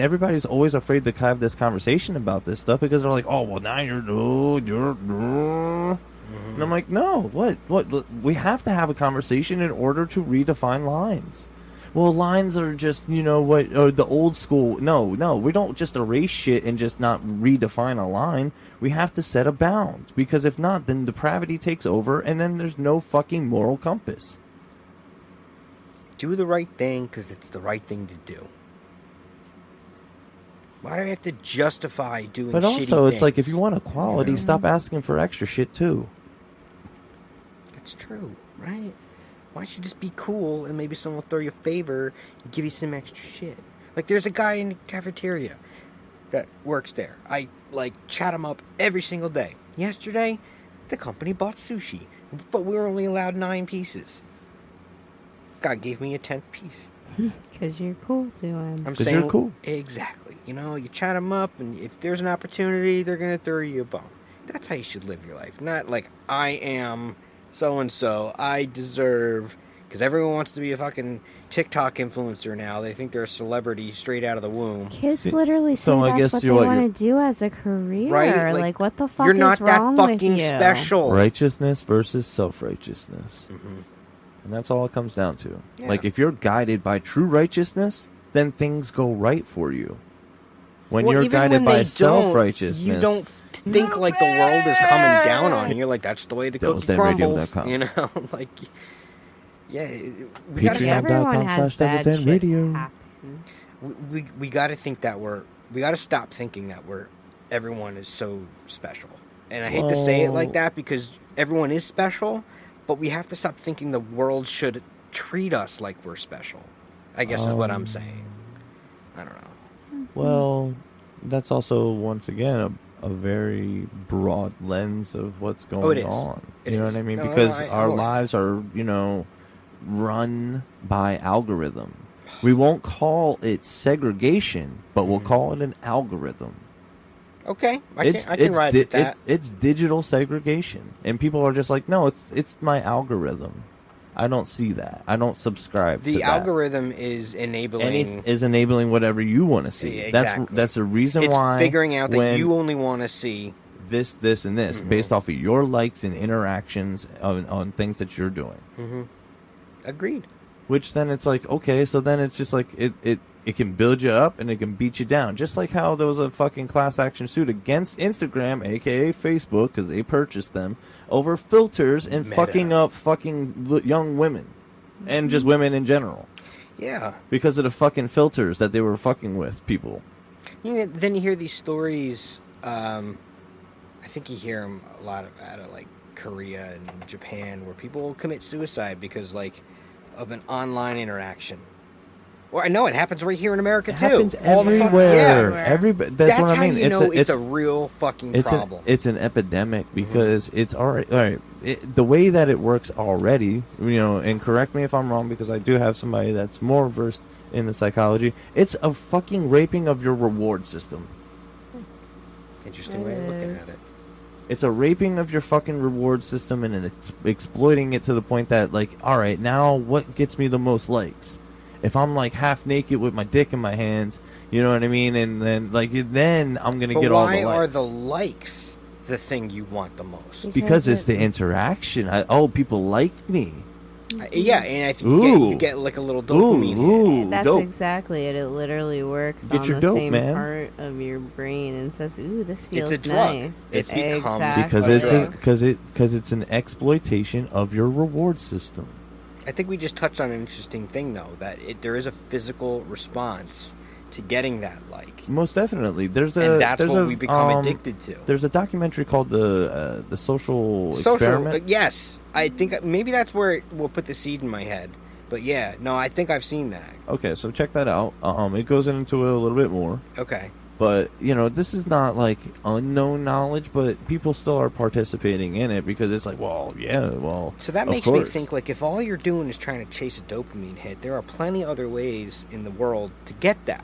everybody's always afraid to have this conversation about this stuff because they're like, oh, well, now you're. And I'm like, no, what? We have to have a conversation in order to redefine lines. Well, lines are just, the old school. No, we don't just erase shit and just not redefine a line. We have to set a bound because if not, then depravity takes over and then there's no fucking moral compass. Do the right thing because it's the right thing to do. Why do I have to justify doing But shitty also, it's things? like, if you want equality, stop asking for extra shit, too. That's true, right? Why don't you just be cool and maybe someone will throw you a favor and give you some extra shit? Like, there's a guy in the cafeteria that works there. I, chat him up every single day. Yesterday, the company bought sushi, but we were only allowed 9 pieces. God gave me a 10th piece. Because you're cool to him. I'm 'Cause saying you're cool. Exactly. You chat them up, and if there's an opportunity, they're gonna throw you a bone. That's how you should live your life. Not like I am so and so. I deserve, because everyone wants to be a fucking TikTok influencer now. They think they're a celebrity straight out of the womb. Kids literally say So I that's guess what they you're- want to do as a career. Right? Like, what the fuck You're is not that wrong fucking with you? special. Righteousness versus self-righteousness. Mm-hmm. And that's all it comes down to. Yeah. Like, if you're guided by true righteousness, then things go right for you. When Well, you're even guided when by they don't, self-righteousness... you don't think like the world is coming down on you. You're like, that's the way the cookie crumbles. DevilsDenRadio.com. Like, yeah, we gotta stop. Everyone has bad shit Patreon.com/DevilsDenRadio. happen. We got to think that we got to stop thinking that everyone is so special. And I hate to say it like that because everyone is special, but we have to stop thinking the world should treat us like we're special. I guess is what I'm saying. I don't know. Well, that's also, once again, a very broad lens of what's going it is. on. It You know is. what I mean? No, Because I'm our aware. lives are, run by algorithm. We won't call it segregation, but we'll call it an algorithm. Okay, I can ride with that. It's digital segregation, and people are just like, no, it's my algorithm. I don't see that. I don't subscribe to The that. algorithm is enabling... Is enabling whatever you want to see. Exactly. That's the reason it's why... figuring out that when you only want to see... this, and this, based off of your likes and interactions on things that you're doing. Mm-hmm. Agreed. Which then it's like, okay, so then it's just like, it can build you up and it can beat you down. Just like how there was a fucking class action suit against Instagram, a.k.a. Facebook, because they purchased them, over filters and fucking up fucking young women. And just women in general. Yeah. Because of the fucking filters that they were fucking with people. You know, then you hear these stories, I think you hear them a lot out of, like, Korea and Japan, where people commit suicide because, like, of an online interaction. Well, I know it happens right here in America, too. It happens All the everywhere. yeah. Everybody. That's what I mean. How you know it's a real fucking problem. It's an epidemic because it's already... All right, the way that it works already, you know, and correct me if I'm wrong, because I do have somebody that's more versed in the psychology, it's a fucking raping of your reward system. Interesting way of looking at it. It's a raping of your fucking reward system and exploiting it to the point that, like, all right, now what gets me the most likes? If I'm, like, half naked with my dick in my hands, you know what I mean? And then, like, then I'm going to get all the likes. Why are the likes the thing you want the most? Because it's the interaction. People like me. Yeah, and I think you get like a little dopamine hit. That's dope. exactly it. It literally works Get on your the dope, same man. part of your brain and says, "Ooh, this feels It's a drug. nice." It's exactly. Because it's an exploitation of your reward system. I think we just touched on an interesting thing, though, that there is a physical response to getting that like. Most definitely, and that's what we become addicted to. There's a documentary called the Social Experiment. Yes, I think maybe that's where it will put the seed in my head. But yeah, no, I think I've seen that. Okay, so check that out. It goes into it a little bit more. Okay. But, you know, this is not, like, unknown knowledge, but people still are participating in it because it's like, well, yeah, well, so that makes me think, like, if all you're doing is trying to chase a dopamine hit, there are plenty other ways in the world to get that.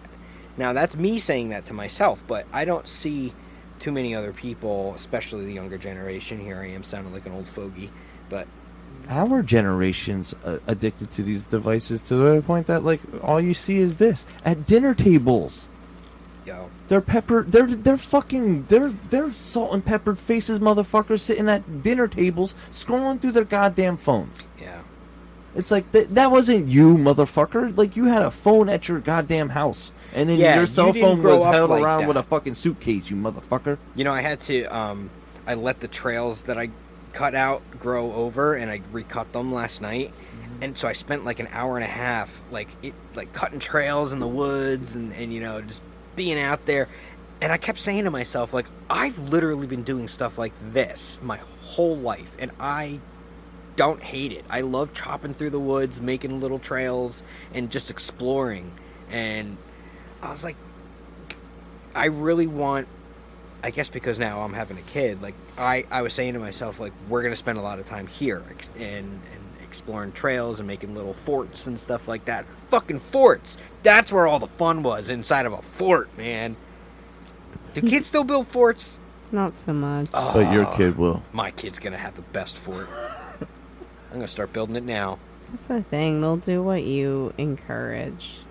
Now, that's me saying that to myself, but I don't see too many other people, especially the younger generation. Here I am sounding like an old fogey, but... Our generation's addicted to these devices to the point that, like, all you see is this. At dinner tables... Yo. They're salt and peppered faces motherfuckers sitting at dinner tables scrolling through their goddamn phones. Yeah. It's like, that wasn't you, motherfucker. Like, you had a phone at your goddamn house. And then your cell phone was held around with a fucking suitcase, you motherfucker. You know, I had to, I let the trails that I cut out grow over, and I recut them last night. And so I spent like an hour and a half, like cutting trails in the woods and you know, just being out there. And I kept saying to myself, like, I've literally been doing stuff like this my whole life, and I don't hate it. I love chopping through the woods, making little trails, and just exploring. And I was like, I really want, I guess because now I'm having a kid, like, I was saying to myself, like, we're going to spend a lot of time here and exploring trails and making little forts and stuff like that. Fucking forts! That's where all the fun was, inside of a fort, man. Do kids still build forts? Not so much. Oh, but your kid will. My kid's going to have the best fort. I'm going to start building it now. That's the thing. They'll do what you encourage.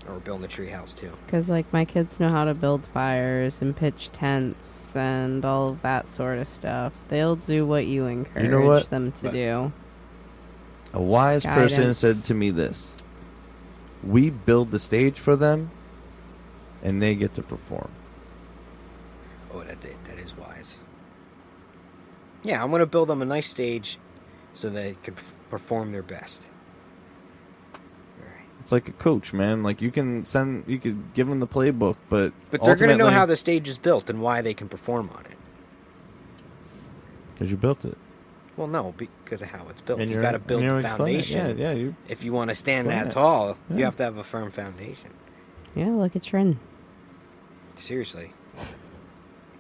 Or we're building a tree house, too. Because, like, my kids know how to build fires and pitch tents and all of that sort of stuff. They'll do what you encourage them to do. A wise person said to me this: we build the stage for them, and they get to perform. Oh, that is wise. Yeah, I'm going to build them a nice stage so they can perform their best. It's like a coach, man. Like, you could give them the playbook, but they're going to know how the stage is built and why they can perform on it. Because you built it. Well, no, because of how it's built. And you got to build the foundation. Yeah. If you want to stand that tall, you have to have a firm foundation. Yeah, look at Trin. Seriously.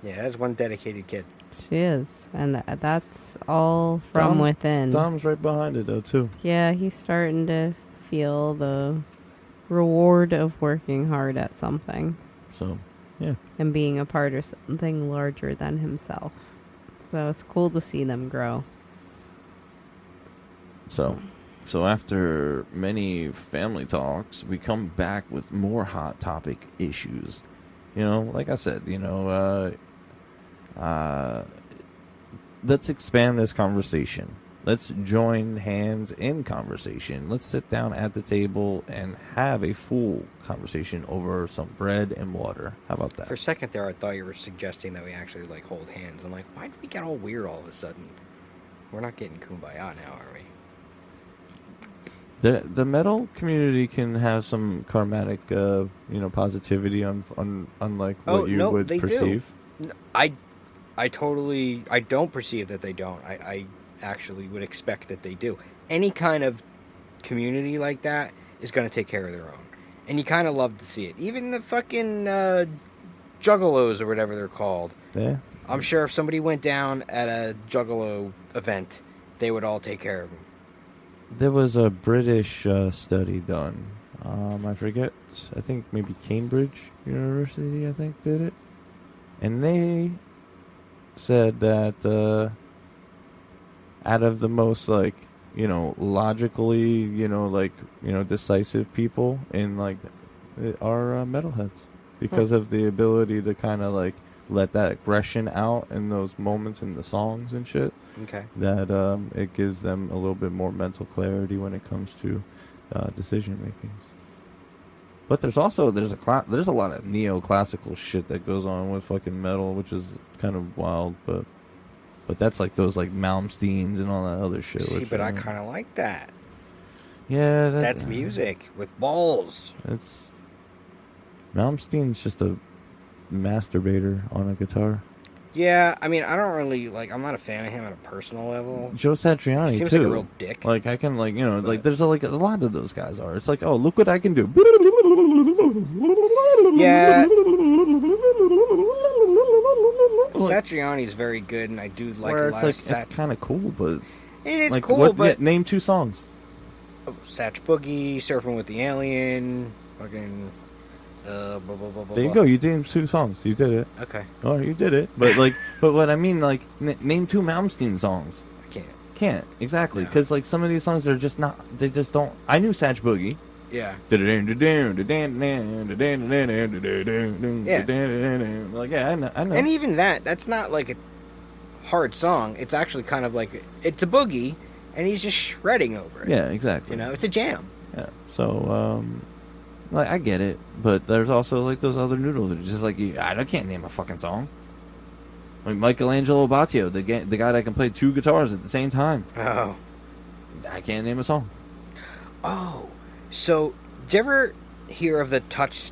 Yeah, that's one dedicated kid. She is, and that's all from within. Dom's right behind it, though, too. Yeah, he's starting to feel the reward of working hard at something. So, yeah. And being a part of something larger than himself. So it's cool to see them grow. So, So after many family talks, we come back with more hot topic issues. You know, like I said, you know, let's expand this conversation. Let's join hands in conversation. Let's sit down at the table and have a full conversation over some bread and water. How about that? For a second there, I thought you were suggesting that we actually like hold hands. I'm like, why did we get all weird all of a sudden? We're not getting kumbaya now, are we? The metal community can have some karmatic, you know, positivity unlike what you would perceive. Do. I don't perceive that they don't. I actually would expect that they do. Any kind of community like that is going to take care of their own. And you kind of love to see it. Even the fucking juggalos or whatever they're called. Yeah. I'm sure if somebody went down at a juggalo event, they would all take care of them. There was a British study done. I forget. I think maybe Cambridge University, I think, did it. And they said that out of the most, like, you know, logically, you know, like, you know, decisive people in, like, are metalheads. Because of the ability to kind of, like, let that aggression out in those moments in the songs and shit. Okay. That it gives them a little bit more mental clarity when it comes to decision makings. But there's also there's a lot of neoclassical shit that goes on with fucking metal, which is kind of wild. But that's like those like Malmsteens and all that other shit. See, but I kind of like that. Yeah, that's music with balls. It's Malmsteen's just a masturbator on a guitar. Yeah, I mean, I don't really, like, I'm not a fan of him on a personal level. Joe Satriani, he seems too. like a real dick. Like, I can, like, you know, like, there's, a lot of those guys are. It's like, oh, look what I can do. Yeah. Satriani's very good, and I do like a lot of It's kind of cool, but it is like, cool, but... name 2 songs. Oh, Satch Boogie, Surfing with the Alien, fucking... Blah, blah, blah, there you go. You named 2 songs. You did it. Okay. Oh, you did it. But like, but what I mean, like, name 2 Malmsteen songs. I Can't exactly because like some of these songs are just not. They just don't. I knew Satch Boogie. Yeah. Yeah. Like, yeah, I know. And even that's not like a hard song. It's actually kind of like it's a boogie, and he's just shredding over it. Yeah, exactly. You know, it's a jam. Yeah. So, like, I get it, but there's also like those other noodles that are just like I can't name a fucking song. Like Michelangelo Battio, the guy that can play 2 guitars at the same time. Oh. I can't name a song. Oh. So, did you ever hear of the touch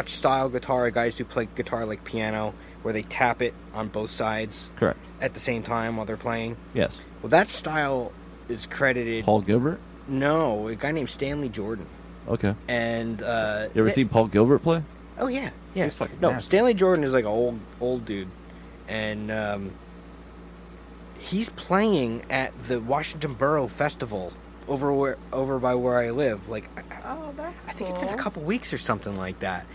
style guitar? Guys who play guitar like piano, where they tap it on both sides. Correct. At the same time while they're playing. Yes. Well, that style is credited. Paul Gilbert? No, a guy named Stanley Jordan. Okay. And you ever see Paul Gilbert play? Oh yeah, yeah. He's fucking no, nasty. Stanley Jordan is like an old dude, and he's playing at the Washington Borough Festival over by where I live. Like, Oh, that's I think it's in a couple weeks or something like that.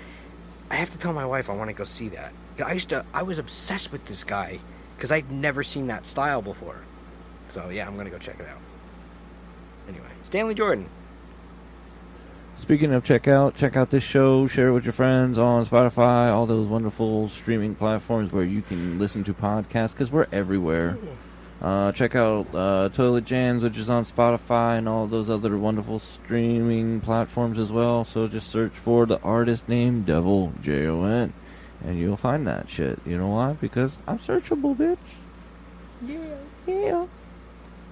I have to tell my wife I want to go see that. I was obsessed with this guy because I'd never seen that style before. So yeah, I'm gonna go check it out. Anyway, Stanley Jordan. Speaking of check out this show, share it with your friends on Spotify, all those wonderful streaming platforms where you can listen to podcasts, because we're everywhere. Check out Toilet Jams, which is on Spotify, and all those other wonderful streaming platforms as well. So just search for the artist name Devil, Jon, and you'll find that shit. You know why? Because I'm searchable, bitch. Yeah.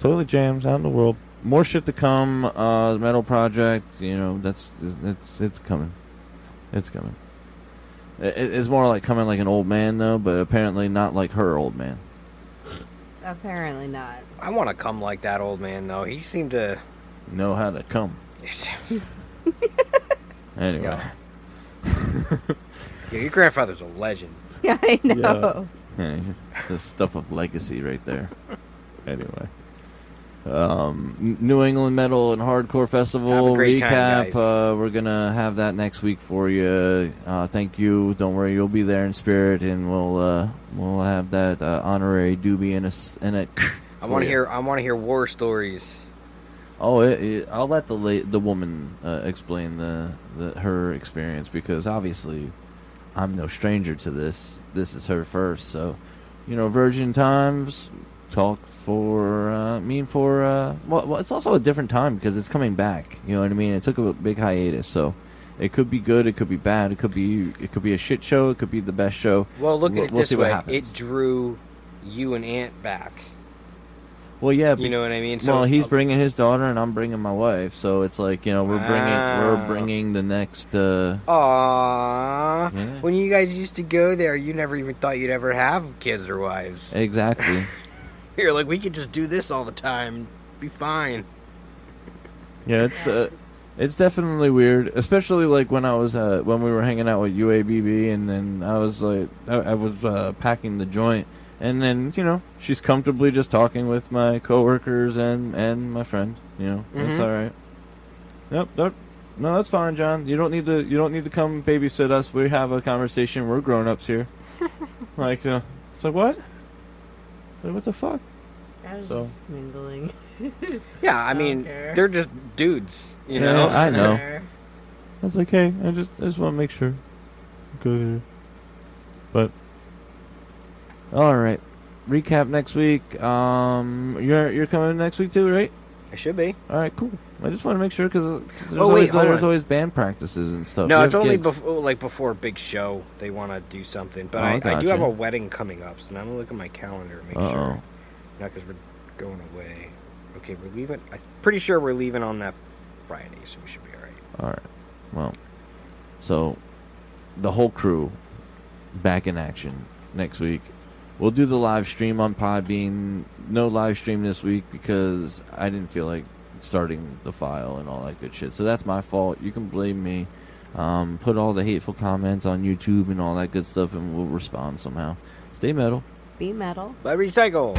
Toilet Jams out in the world. More shit to come. The Metal Project, you know, it's coming. It's coming. It's more like coming like an old man, though, but apparently not like her old man. Apparently not. I want to come like that old man, though. He seemed to know how to come. Anyway. Yeah, your grandfather's a legend. Yeah, I know. Yeah, the stuff of legacy right there. Anyway. New England Metal and Hardcore Festival recap. We're gonna have that next week for you. Thank you. Don't worry, you'll be there in spirit, and we'll have that honorary doobie in a. I want to hear war stories. Oh, I'll let the woman explain her experience, because obviously I'm no stranger to this. This is her first, so virgin times talk for well, it's also a different time because it's coming back. You know what I mean? It took a big hiatus, so it could be good, it could be bad, it could be a shit show, it could be the best show. Well, look at it this way: happens. it drew you and Aunt back. Well, yeah, you know what I mean. So, well, he's bringing his daughter, and I'm bringing my wife. So it's like we're bringing the next. Aww. Yeah. When you guys used to go there, you never even thought you'd ever have kids or wives. Exactly. You're like, we could just do this all the time, be fine. Yeah, it's definitely weird, especially like when I was when we were hanging out with UABB, and then I was like, I was packing the joint. And then, she's comfortably just talking with my coworkers and my friend. It's all right. Nope, no, that's fine, John. You don't need to come babysit us. We have a conversation. We're grown-ups here. Like, it's like, what? So what the fuck? I was just mingling. Yeah, I mean, they're just dudes, you know? I know. I was like, hey, I just want to make sure. Good. But all right, recap next week. You're coming next week too, right? I should be. All right, cool. I just want to make sure because there's always band practices and stuff. No, it's only before a big show they want to do something. But I do have a wedding coming up, so now I'm gonna look at my calendar and make sure. Not because we're going away. Okay, we're leaving. I'm pretty sure we're leaving on that Friday, so we should be all right. All right. Well, so the whole crew back in action next week. We'll do the live stream on Podbean. No live stream this week because I didn't feel like starting the file and all that good shit. So that's my fault. You can blame me. Put all the hateful comments on YouTube and all that good stuff, and we'll respond somehow. Stay metal. Be metal. But recycle.